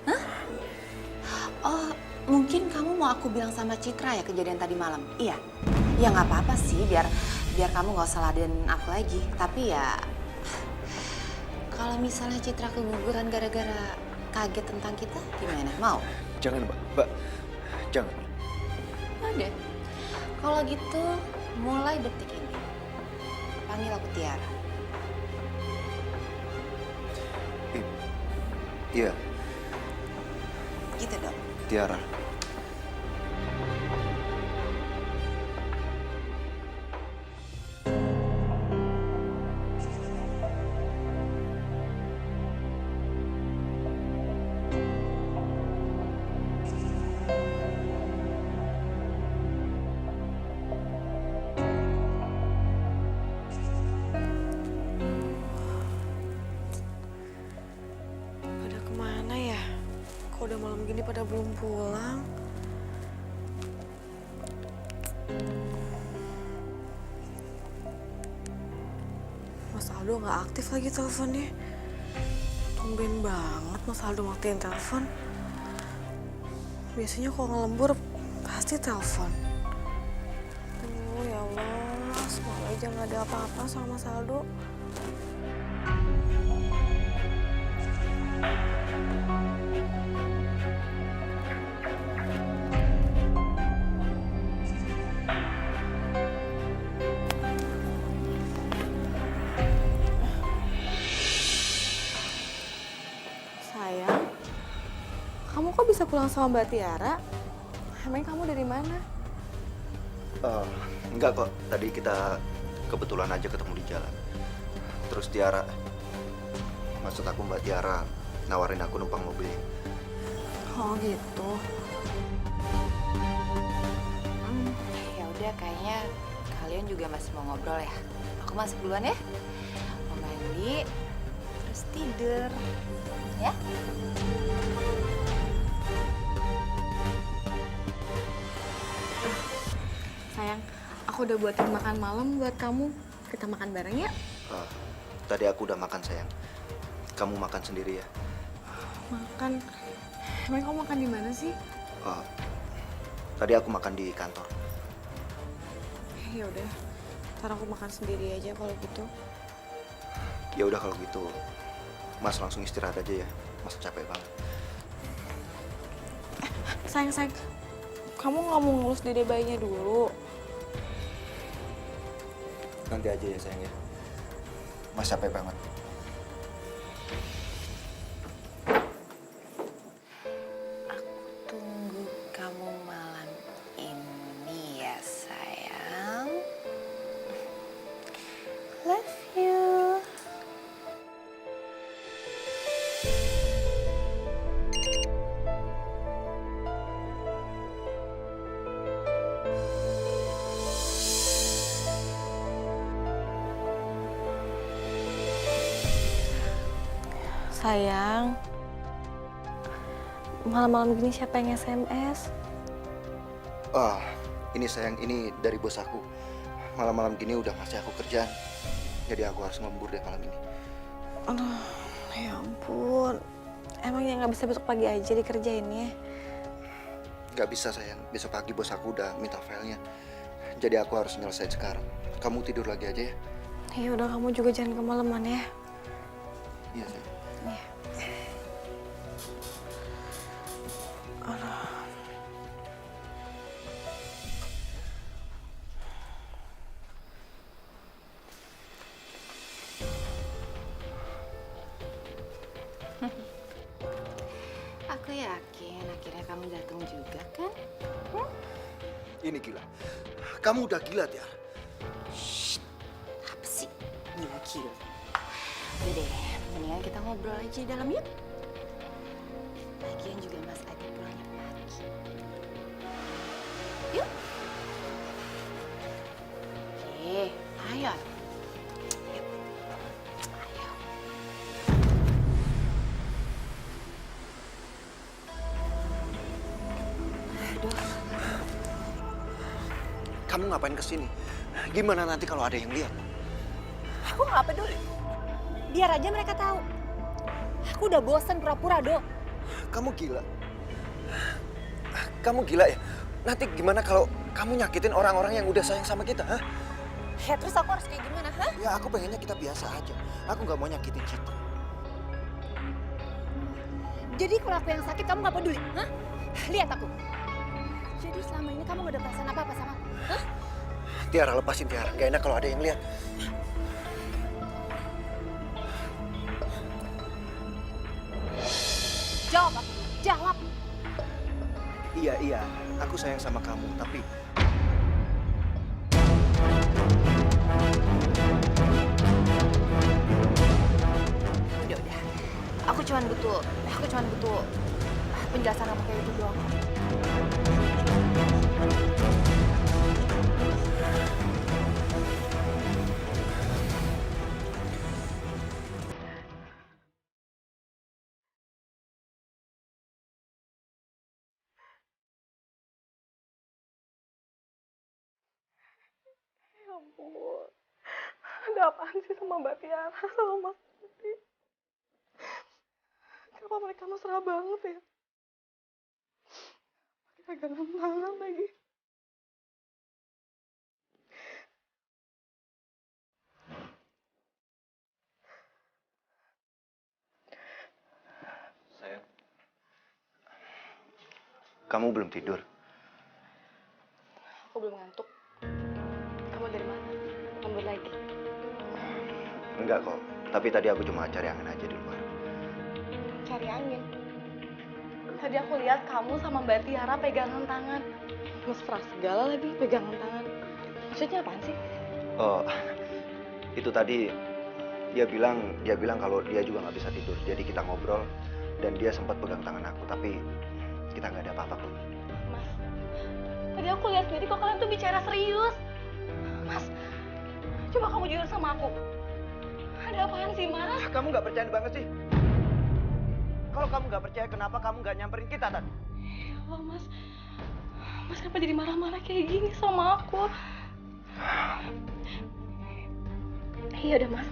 Hah? Oh, mungkin kamu mau aku bilang sama Citra ya kejadian tadi malam? Iya? Ya nggak apa-apa sih, biar kamu nggak usah ladenin aku lagi. Tapi ya, kalau misalnya Citra keguguran gara-gara kaget tentang kita, gimana? Mau? jangan Mbak. Mbak, jangan. Ada. Kalau gitu, mulai detik ini, panggil aku Tiara. Iya, Gitu dong. Tiara. Pada kemana ya? Kok udah malam gini pada belum pulang? Mas Aldo nggak aktif lagi teleponnya. Tumben banget Mas Aldo matiin telepon. Biasanya kalau ngelembur pasti telepon. Oh ya Allah, semoga aja nggak ada apa-apa sama Mas Aldo. Sayang, kamu kok bisa pulang sama Mbak Tiara? Emang kamu dari mana? Enggak kok, tadi kita kebetulan aja ketemu di jalan. Terus Tiara, maksud aku Mbak Tiara nawarin aku numpang mobil. Oh gitu. Ya udah, kayaknya kalian juga masih mau ngobrol ya. Aku masuk duluan ya. Mau mandi, terus tidur. Ya? Sayang, aku udah buatin makan malam buat kamu. Kita makan bareng ya? Tadi aku udah makan sayang. Kamu makan sendiri ya. Makan. Emang kamu makan di mana sih? Tadi aku makan di kantor. Ya udah. Ntar aku makan sendiri aja kalau gitu. Ya udah kalau gitu, Mas langsung istirahat aja ya. Mas capek banget. Sayang. Kamu nggak mau ngurus dede bayinya dulu? Nanti aja ya sayang ya. Mas capek banget. Tunggu kamu malam ini ya, sayang. Love you. Sayang, malam-malam gini siapa yang SMS? Ini sayang, ini dari bos aku. Malam-malam gini udah ngasih aku kerjaan. Jadi aku harus ngembur deh malam ini. Aduh, Ya ampun, emangnya nggak bisa besok pagi aja dikerjainnya? Gak bisa sayang, besok pagi bos aku udah minta filenya. Jadi aku harus nyelesain sekarang. Kamu tidur lagi aja ya? Ya udah, kamu juga jangan kemalaman ya. Iya sayang. Iya. Aku yakin akhirnya kamu datang juga kan? Ini gila. Kamu udah gila, Tiara. Apa sih? Gila-gila. Udah deh, mendingan kita ngobrol aja di dalam yuk. Lagian juga Mas Adi pulangnya pagi. Yuk. Ayo. Yuk. Ayo. Aduh. Kamu ngapain kesini? Gimana nanti kalau ada yang lihat? Aku nggak peduli. Biar aja mereka tahu. Aku udah bosen pura-pura, Do. Kamu gila. Kamu gila ya? Nanti gimana kalau kamu nyakitin orang-orang yang udah sayang sama kita, hah? Ya terus aku harus kayak gimana, hah? Ya aku pengennya kita biasa aja. Aku nggak mau nyakitin Citra. Jadi kalau aku yang sakit kamu nggak peduli, hah? Lihat aku. Jadi selama ini kamu gak ada perasaan apa-apa sama aku, hah? Tiara, lepasin Tiara. Gak enak kalau ada yang lihat. Jawab aku, jawab. Iya. Aku sayang sama kamu, tapi... Udah. Aku cuman butuh penjelasan apa kayak itu doang. Ya ampun, ada apaan sih sama Mbak Tiara sama Mas Adi? Kenapa mereka mesra banget ya? Pakai pegangan tangan lagi. Sayang. Kamu belum tidur? Aku belum ngantuk. Kamu dari mana? Lembur lagi. Enggak kok. Tapi tadi aku cuma cari angin aja di luar. Cari angin. Tadi aku lihat kamu sama Mbak Tiara pegangan tangan. Mesra segala lagi pegangan tangan. Maksudnya apaan sih? Oh, itu tadi dia bilang kalau dia juga nggak bisa tidur. Jadi kita ngobrol dan dia sempat pegang tangan aku. Tapi kita nggak ada apa-apa kok. Mas, tadi aku lihat sendiri kok kalian tuh bicara serius. Mas, coba kamu jujur sama aku. Ada apaan sih, Mas? Kamu nggak percaya banget sih? Kalau kamu nggak percaya, kenapa kamu nggak nyamperin kita tadi? Ya Allah, Mas. Mas kenapa jadi marah-marah kayak gini sama aku? Iya udah, Mas.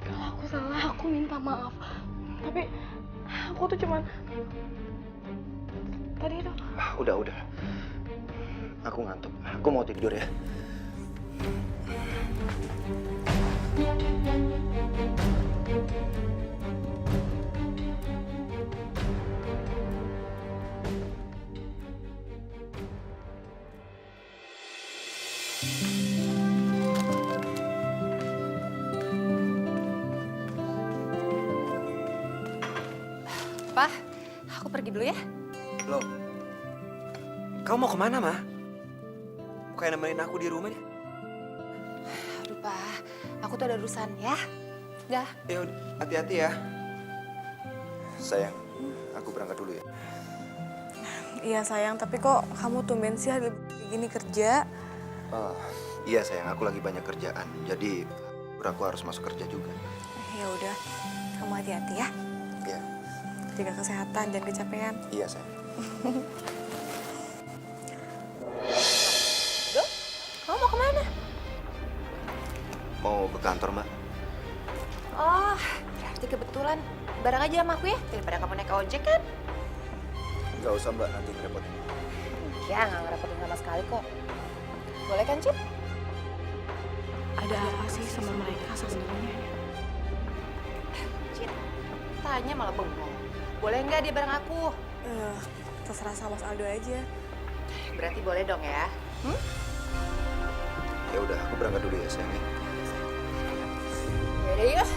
Kalau aku salah, aku minta maaf. Tapi aku tuh cuman tadi itu. Udah. Aku ngantuk. Aku mau tidur ya. Pak, aku pergi dulu ya. Loh, kamu mau kemana, Ma? Bukannya nemenin aku di rumah nih? Aduh, Pak. Aku tuh ada urusan ya. Dah. Ya udah, hati-hati ya. Sayang, aku berangkat dulu ya. Iya sayang, tapi kok kamu tumben sih hari gini kerja? Iya sayang, aku lagi banyak kerjaan. Jadi aku harus masuk kerja juga. Ya udah, kamu hati-hati ya. Iya. Jaga kesehatan, jangan kecapean. Iya sayang. Kamu mau kemana? Mau ke kantor, Mbak? Oh, berarti berarti kebetulan. Bareng aja sama aku ya, daripada kamu naik ojek kan? Nggak usah mbak, nanti ngerepotin. Ya, nggak ngerepotin sama sekali kok. Boleh kan, Cip? Ada apa sih sama mereka sebenarnya? Cip, tanya malah bengong. Boleh nggak dia bareng aku? Terserah sama Mas Aldo aja. Berarti boleh dong ya? Ya udah, aku berangkat dulu ya sayang. Yaudah yuk.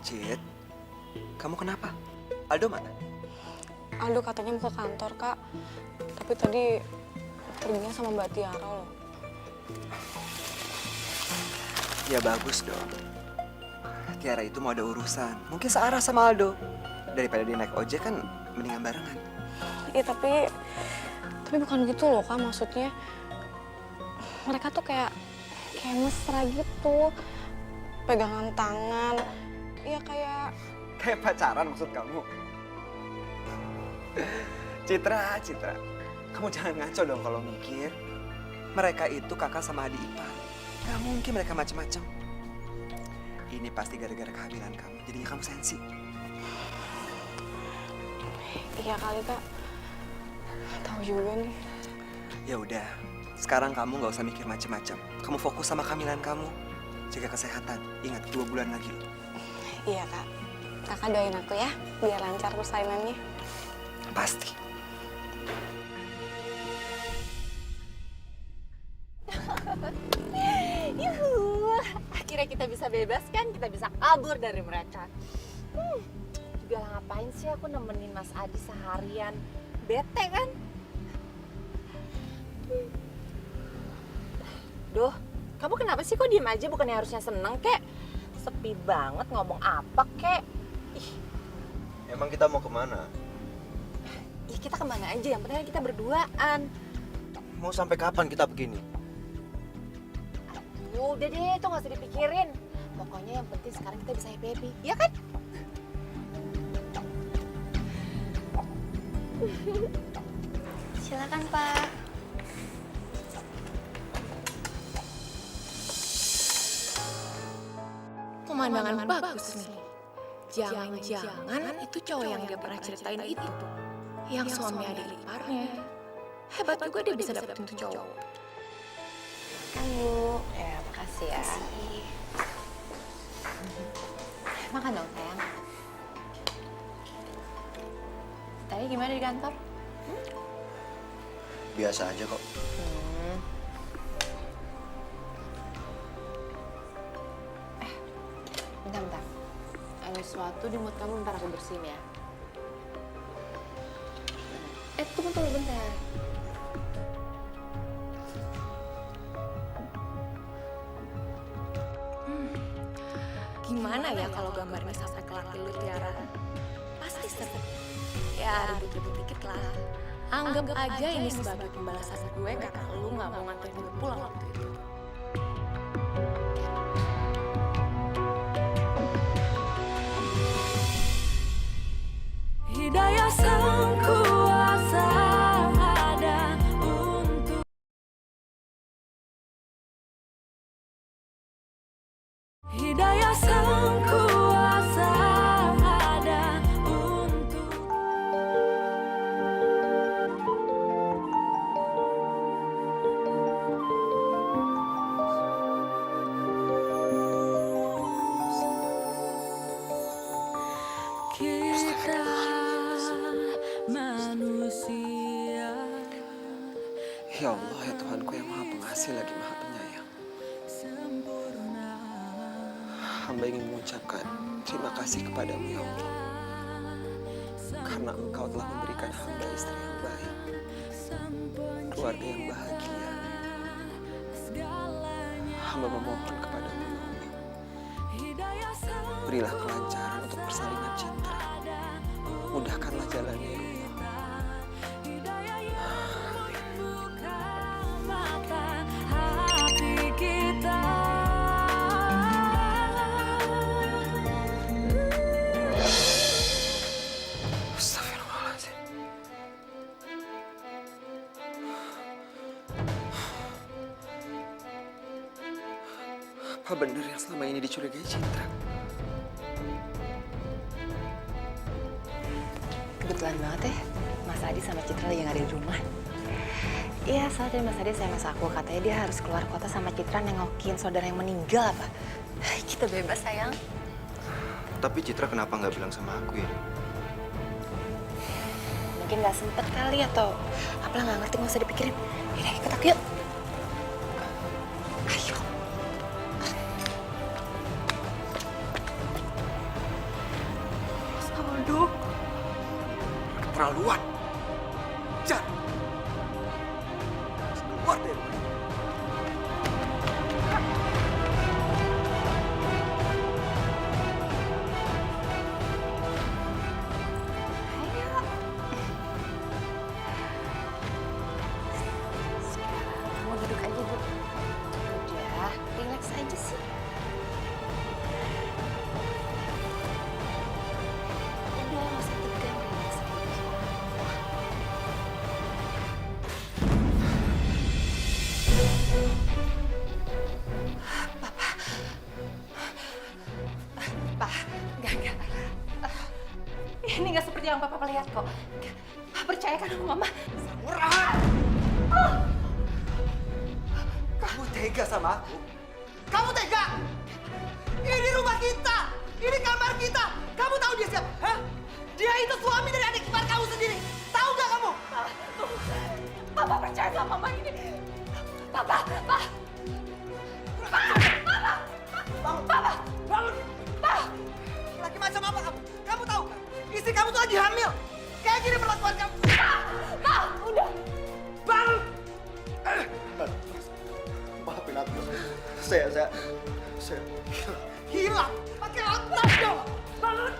Cid, kamu kenapa? Aldo mana? Aldo katanya mau ke kantor, Kak. Tapi tadi perginya sama Mbak Tiara loh. Ya bagus dong. Tiara itu mau ada urusan. Mungkin searah sama Aldo. Daripada dia naik ojek kan mendingan barengan. Iya, tapi bukan gitu loh, Kak. Maksudnya mereka tuh kayak mesra gitu. Pegangan tangan. Iya kayak Pacaran maksud kamu? Citra. Kamu jangan ngaco dong kalau mikir. Mereka itu kakak sama adik ipar. Gak mungkin mereka macem-macem. Ini pasti gara-gara kehamilan kamu. Jadinya kamu sensi. iya kali, Kak. Tahu juga nih. Ya udah, sekarang kamu nggak usah mikir macem-macem. Kamu fokus sama kehamilan kamu. Jaga kesehatan. Ingat 2 bulan lagi loh. Iya, Kak. Kakak doain aku ya, biar lancar persainannya. Pasti. Yuhu, akhirnya kita bisa bebas kan? Kita bisa kabur dari mereka. Juga lah ngapain sih aku nemenin Mas Adi seharian? Bete kan? Duh, kamu kenapa sih kok diem aja? Bukannya harusnya seneng kek? Sepi banget, ngomong apa kek? Ih, Emang kita mau kemana? ya kita kemana aja? Yang penting kan kita berduaan. Mau sampai kapan kita begini? Udah deh, itu nggak usah dipikirin. Pokoknya yang penting sekarang kita bisa happy, ya kan? Silakan, Pak. Pemandangan bagus nih. Jangan-jangan itu cowok yang dia pernah ceritain itu. Yang suami adik iparnya. Hebat juga dia bisa dapetin tuh cowok. Ayo. Ya, makasih ya. Makan dong, sayang. Tadi gimana di kantor? Biasa aja kok. Bentar. Ada sesuatu di mulut kamu, bentar aku bersihin ya. Tunggu bentar. Gimana ya kalau gambarnya sampai ke laki lu, Tiara? Pasti seru. Ya, ribut-ribut dikit lah. Anggap aja ini sebagai pembalasan gue karena lu gak mau nganterin gue pulang waktu itu. Hidayah sang kuasa ada untuk Hidayah sang kuasa ada untuk kita. kasih lagi Maha Penyayang. Hamba ingin mengucapkan terima kasih kepadamu ya Allah. Karena Engkau telah memberikan hamba istri yang baik, keluarga yang bahagia. Hamba memohon kepadamu ya Allah. Berilah kelancaran untuk persalinan Citra. Mudahkanlah jalannya ya Allah. hati kita. Astagfirullahaladzim. Apa benar yang selama ini dicurigai Citra? Kebetulan banget ya, Mas Adi sama Citra lagi nggak ada di rumah. Iya, soalnya tadi Mas Adi SMS aku, katanya dia harus keluar kota sama Citra nengokin saudara yang meninggal apa. Kita bebas sayang. Tapi Citra kenapa nggak bilang sama aku ya? Mungkin nggak sempet kali atau apalah nggak ngerti, nggak usah dipikirin. Yaudah, ikut aku yuk. Ayo. Saldo. Keterlaluan. Jar. Keluar dari rumah. Kamu duduk aja dulu. Udah, relax aja sih. Udah, nggak usah tegang, relax aja. Pak, enggak. Ini nggak seperti yang Papa lihat kok. Percayakan sama Mama. Murah. Kamu tega sama aku? Kamu tega? Ini rumah kita. Ini kamar kita. Kamu tahu dia siapa? Hah? Dia itu suami dari adik ipar kamu sendiri. Tahu nggak kamu? Papa percaya sama Mama ini. Papa. Bangun! Lagi macam apa kamu? Kamu tahu kan? Istri kamu tuh lagi hamil. Kayak gini perlakuan kamu. Udah. Bangun! Maafin aku. Saya Hilang. Pakai otak dong. Bangun!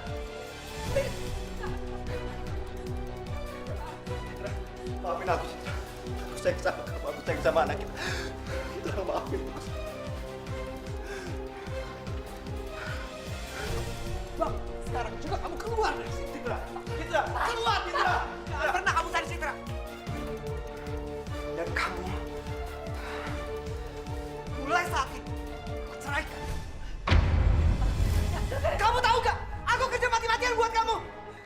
maafin aku, Citra. Aku sayang sama kamu, aku sayang sama anak kita. Citra, maafin aku. Bang, sekarang juga kamu keluar dari sini. Citra. Keluar, Citra. Nggak pernah kamu cari Citra. Dan kamu, mulai saat ini, aku ceraikan. Kamu tahu gak? Aku kerja mati-matian buat kamu.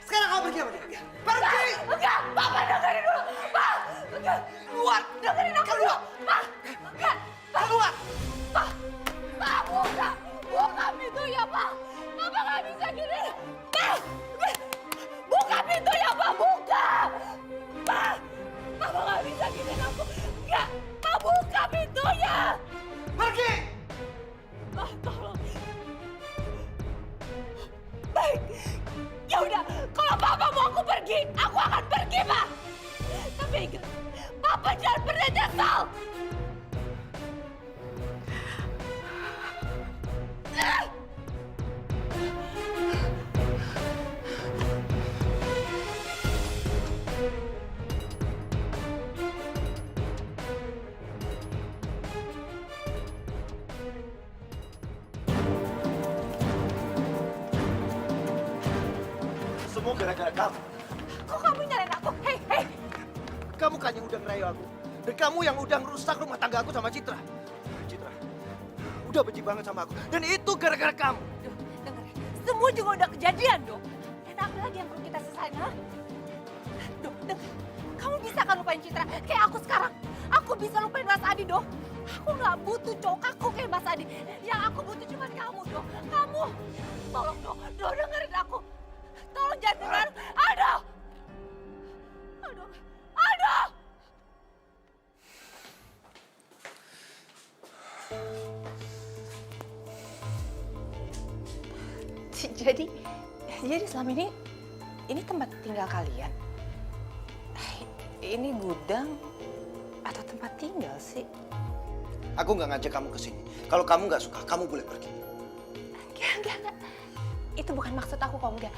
Sekarang kamu pergi sama dia. Pergi! Enggak, Papa dengerin dulu. Pak, enggak. Keluar! Dengerin aku dulu. Pak, enggak. Keluar! Pak, buka pintunya, Pak. Papa nggak bisa gini. Pak, buka pintunya, Pak, buka. Pak, Papa nggak bisa gini aku. Enggak, Pak, buka pintunya. Pergi! Pak, tolong. Baik, ya udah. Kalau Papa mau aku pergi, aku akan pergi, Pak. Tapi ingat, Papa jangan pernah nyesal. Semua gara-gara kamu. Kok kamu nyalain aku? Hei, Kamu kan yang udah ngerayu aku. Dan kamu yang udah ngerusak rumah tangga aku sama Citra. Citra, udah benci banget sama aku. Dan itu gara-gara kamu. Duh, denger ya. Semua juga udah kejadian dong. Dan apa lagi yang perlu kita selesain, ha? Duh, denger. Kamu bisa kan lupain Citra kayak aku sekarang? Aku bisa lupain Mas Adi, dong. Aku nggak butuh cowok kaku kayak Mas Adi. Yang aku butuh cuma kamu, dong. Kamu. Tolong, dong. Dengerin aku. Tolong jangan dengar. Aduh. Jadi selama ini tempat tinggal kalian? Ini gudang atau tempat tinggal sih? Aku nggak ngajak kamu ke sini. Kalau kamu nggak suka, kamu boleh pergi. Enggak. Itu bukan maksud aku kok, enggak.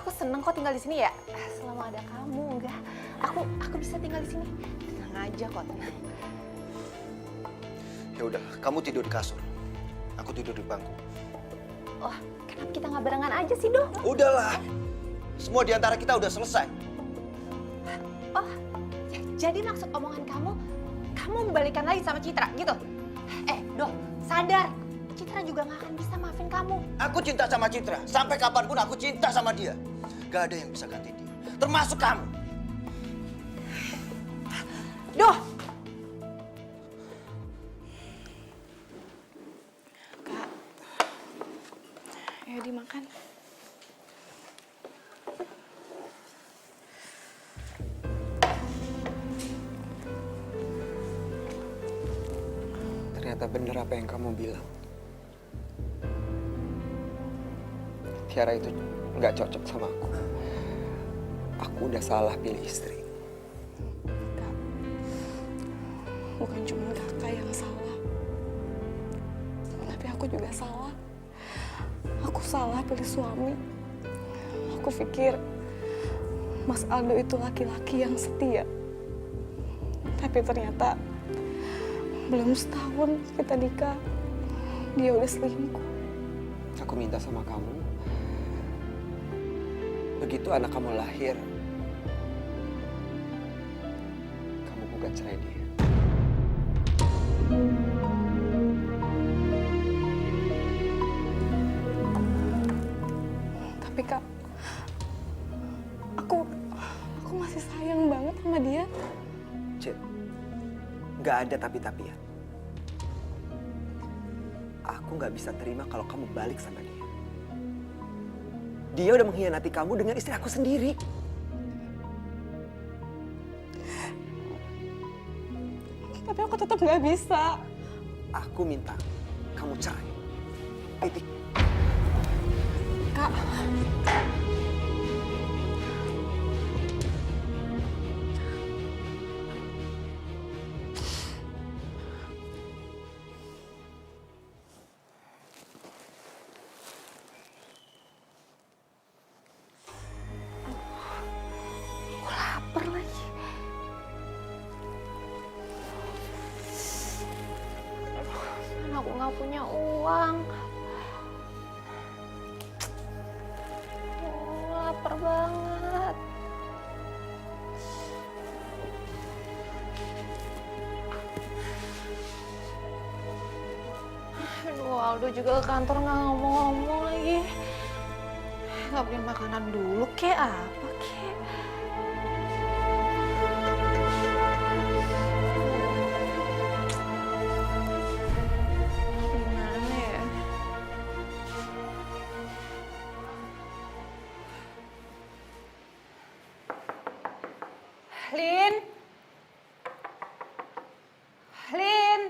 Aku seneng kok tinggal di sini ya. Selama ada kamu, enggak. Aku bisa tinggal di sini. Tenang aja kok, tenang. Ya udah, kamu tidur di kasur. Aku tidur di bangku. Wah, kenapa kita nggak barengan aja sih, Doh? Udahlah. Semua di antara kita udah selesai. Oh, jadi maksud omongan kamu membalikan lagi sama Citra, gitu? Doh, sadar. Citra juga nggak akan bisa maafin kamu. Aku cinta sama Citra. Sampai kapanpun aku cinta sama dia. Gak ada yang bisa ganti dia. Termasuk kamu. Doh! Kak, ayo dimakan. Ternyata bener apa yang kamu bilang. Tiara itu nggak cocok sama aku. Aku udah salah pilih istri. Kak, bukan cuma kakak yang salah. Tapi aku juga salah. Aku salah pilih suami. Aku pikir Mas Aldo itu laki-laki yang setia. Tapi ternyata belum setahun kita nikah, dia udah selingkuh. Aku minta sama kamu, begitu anak kamu lahir, kamu gugat cerai dia. Tapi Kak, aku masih sayang banget sama dia. Cid, nggak ada tapi-tapian. Aku nggak bisa terima kalau kamu balik sama dia. Dia udah mengkhianati kamu dengan istri aku sendiri. Tapi aku tetap nggak bisa. Aku minta kamu cerai. Titik. Kak, Lapar lagi. Aduh, aku nggak punya uang. Lapar banget. Aduh, Aldo juga ke kantor nggak ngomong-ngomong lagi. Nggak beli makanan dulu, kek apa, kek? Gimana ya? Lin? Lin?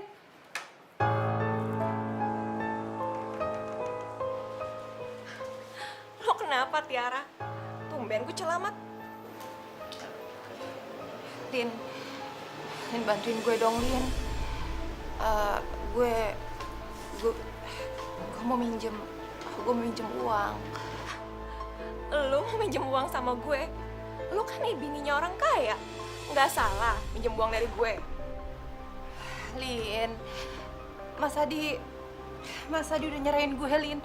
Lo kenapa, Tiara? Tumben gue celamat. Lin bantuin gue dong, Lin. Gue mau minjem uang. Lo mau minjem uang sama gue? Lo kan bininya orang kaya. Nggak salah minjem uang dari gue. Lin, Mas Adi udah nyerahin gue, Lin.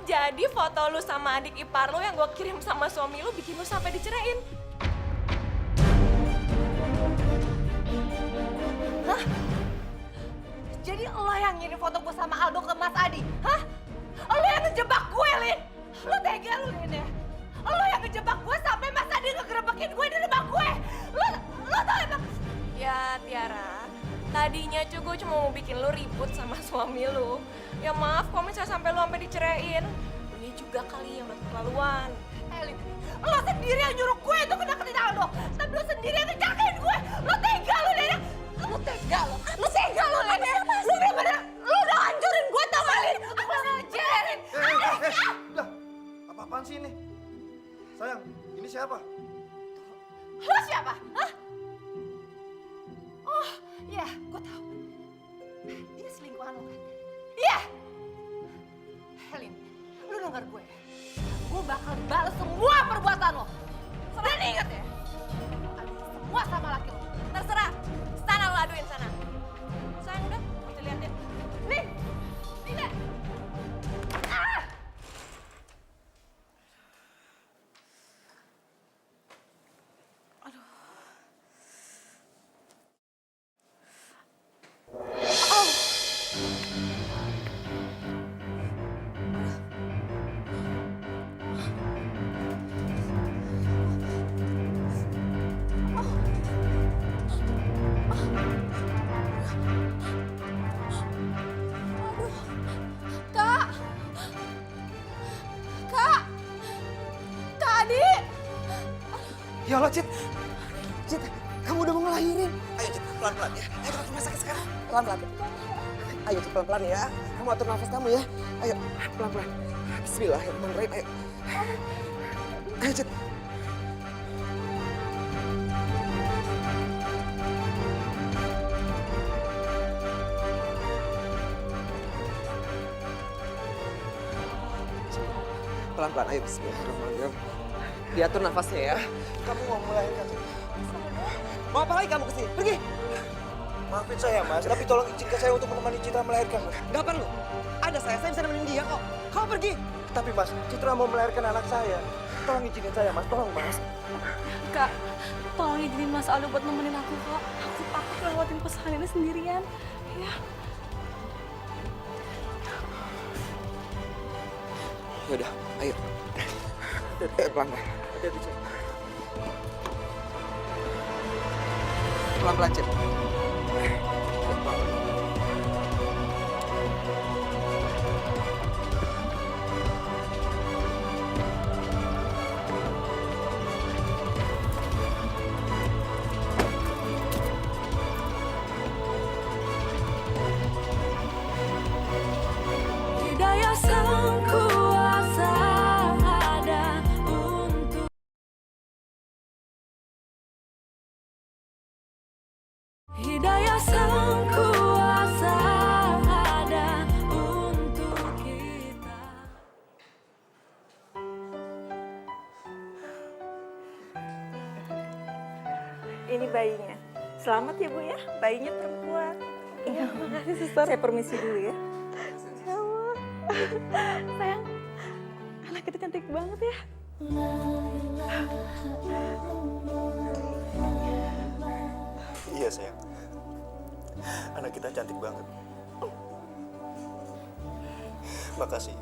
Jadi foto lu sama adik ipar lu yang gue kirim sama suami lu bikin lu sampai diceraiin. Hah? Jadi lo yang ngirim foto gue sama Aldo ke Mas Adi? Hah? Lo yang ngejebak gue, Lin? Lo tega lu, Lin, ya? Lo yang ngejebak gue sampai Mas Adi ngegerebekin gue di rumah gue. Lo tau emang? Ya Tiara, tadinya gue cuma mau bikin lu ribut sama suami lu. Ya maaf kalau misalnya sampai lu sampai diceraiin. Ini juga kali yang udah keterlaluan. Lin, lo sendiri yang nyuruh gue untuk deketin Aldo. Tapi lo sendiri yang ngejagain gue. Lo tega lo, Lin. Lo tega lo, Lin. Dia selingkuhan lo kan? Iya! Helin, lu denger gue ya. Gue bakal balas semua perbuatan lo. Dan ingat ya, aduin semua sama laki lo. Terserah, sana lo aduin sana. Sayang udah, kita liatin. Nih, tidak. Ah! Kak! Kak! Kak Adi! Ya Allah, Cit. Cit, kamu udah mau ngelahirin. Ayo, Cit, pelan-pelan ya. Ayo ke rumah sakit sekarang. Pelan-pelan. Ayo, Cit, pelan-pelan ya. Kamu atur nafas kamu ya. Ayo, pelan-pelan. Bismillahirrahmanirrahim. Ayo. Ayo, Cit. Pelan-pelan, ayo. Bismillahirrahmanirrahim. Diatur nafasnya ya. Kamu mau melahirkan. Mau apa lagi kamu kesini? Pergi. Maafin saya mas, tapi tolong izinkan saya untuk menemani Citra melahirkan mas. Gak perlu. Ada saya bisa nemenin dia kok. Kamu pergi. Tapi mas, Citra mau melahirkan anak saya. Tolong izinin saya mas, tolong mas. Kak, tolong izinin Mas Aldo buat nemenin aku, Kak. Aku takut lewatin persalinan ini sendirian. Ya. Yaudah, ayo. Pelan-pelan. Hati-hati, Cit. Pelan-pelan, Cit. Hidayah sang kuasa ada untuk Hidayah sang kuasa ada untuk kita. Ini bayinya. Selamat ya Bu ya, bayinya perempuan. Iya, makasih suster. Saya permisi dulu ya. Ya Allah. Sayang, anak kita cantik banget ya. Iya sayang, anak kita cantik banget. Makasih,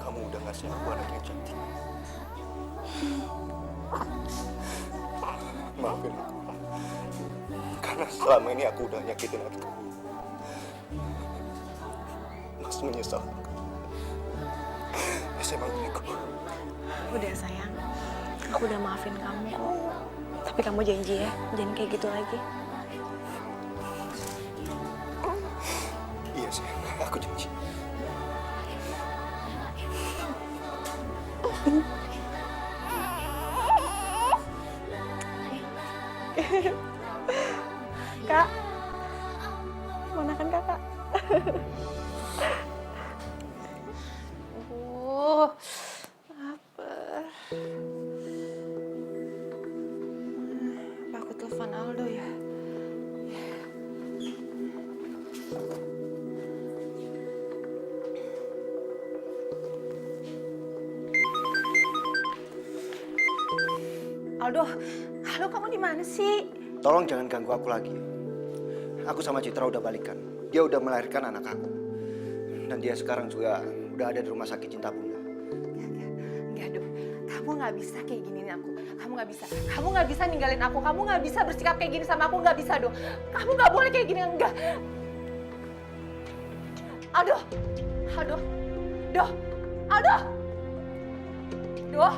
kamu udah ngasih aku anak yang cantik. Maafin aku, karena selama ini aku udah nyakitin hati kamu. Mas menyesal. Assalamualaikum. Udah sayang, aku udah maafin kamu kok. Tapi kamu janji ya, jangan kayak gitu lagi. Iya sayang, aku janji. Kak, mana kan kakak? Lapar. Apa aku telepon Aldo ya? Aldo, halo kamu di mana sih? Tolong jangan ganggu aku lagi. Aku sama Citra udah balikan. Dia udah melahirkan anak aku. Dan dia sekarang juga udah ada di rumah sakit Cinta Bunda. Enggak, Do. Kamu nggak bisa kayak giniin aku. Kamu nggak bisa. Kamu nggak bisa ninggalin aku. Kamu nggak bisa bersikap kayak gini sama aku. Nggak bisa, Do. Kamu nggak boleh kayak gini. Enggak. Aldo. Aldo. Do. Aldo. Do.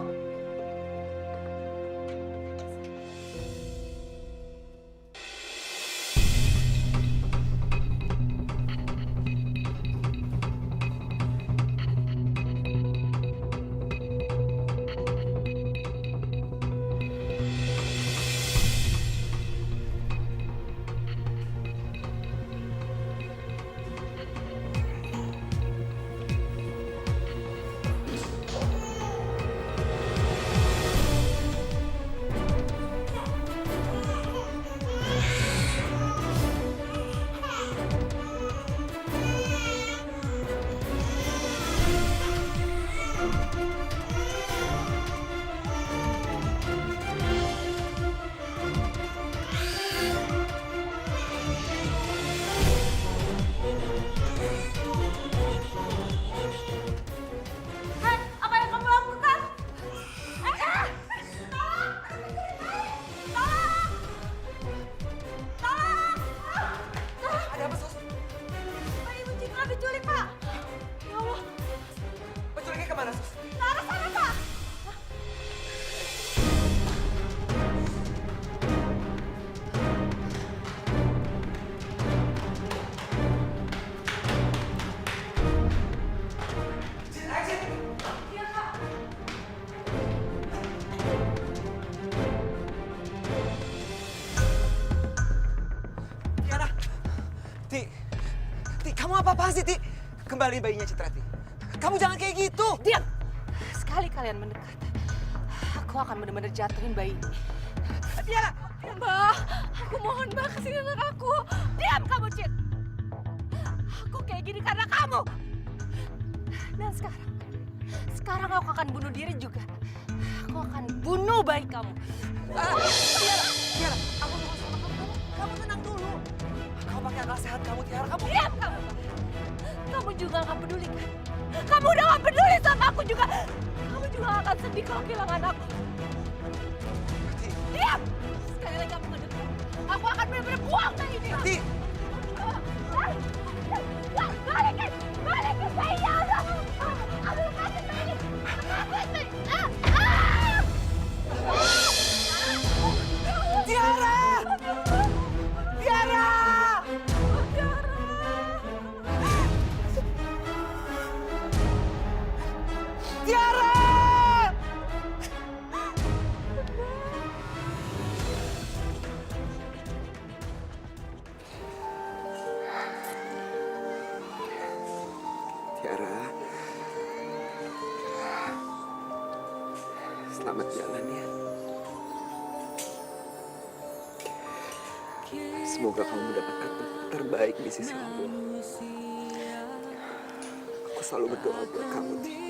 Ti, kamu apa-apaan sih, Ti? Kembali bayinya Citra, Ti. Kamu jangan kayak gitu. Diam! Sekali kalian mendekat, aku akan benar-benar jatuhin bayi ini. Tiara! Mbak, aku mohon Mbak, kasih anak aku. Diam kamu, Cit. Aku kayak gini karena kamu. Dan sekarang aku akan bunuh diri juga. Aku akan bunuh bayi kamu. Tiara, aku mohon sama kamu. Kamu tenang dulu. Kamu pakai akal sehat kamu, Tiara. Kamu Diam kamu. Kamu juga gak peduli kan? Kamu udah gak peduli sama aku juga. Kamu juga gak akan sedih kalau kehilangan aku. Diam! Sekali lagi kamu ngedekat. Aku akan benar-benar buang bayi ini. Ti! Balikin! Balikin bayinya! Aku lepasin bayi! Lepasin! Tiara! Tiara! Tiara! Tiara. Selamat jalan ya. Semoga kamu mendapatkan tempat terbaik di sisi Allah. Aku selalu berdoa buat kamu, Ti.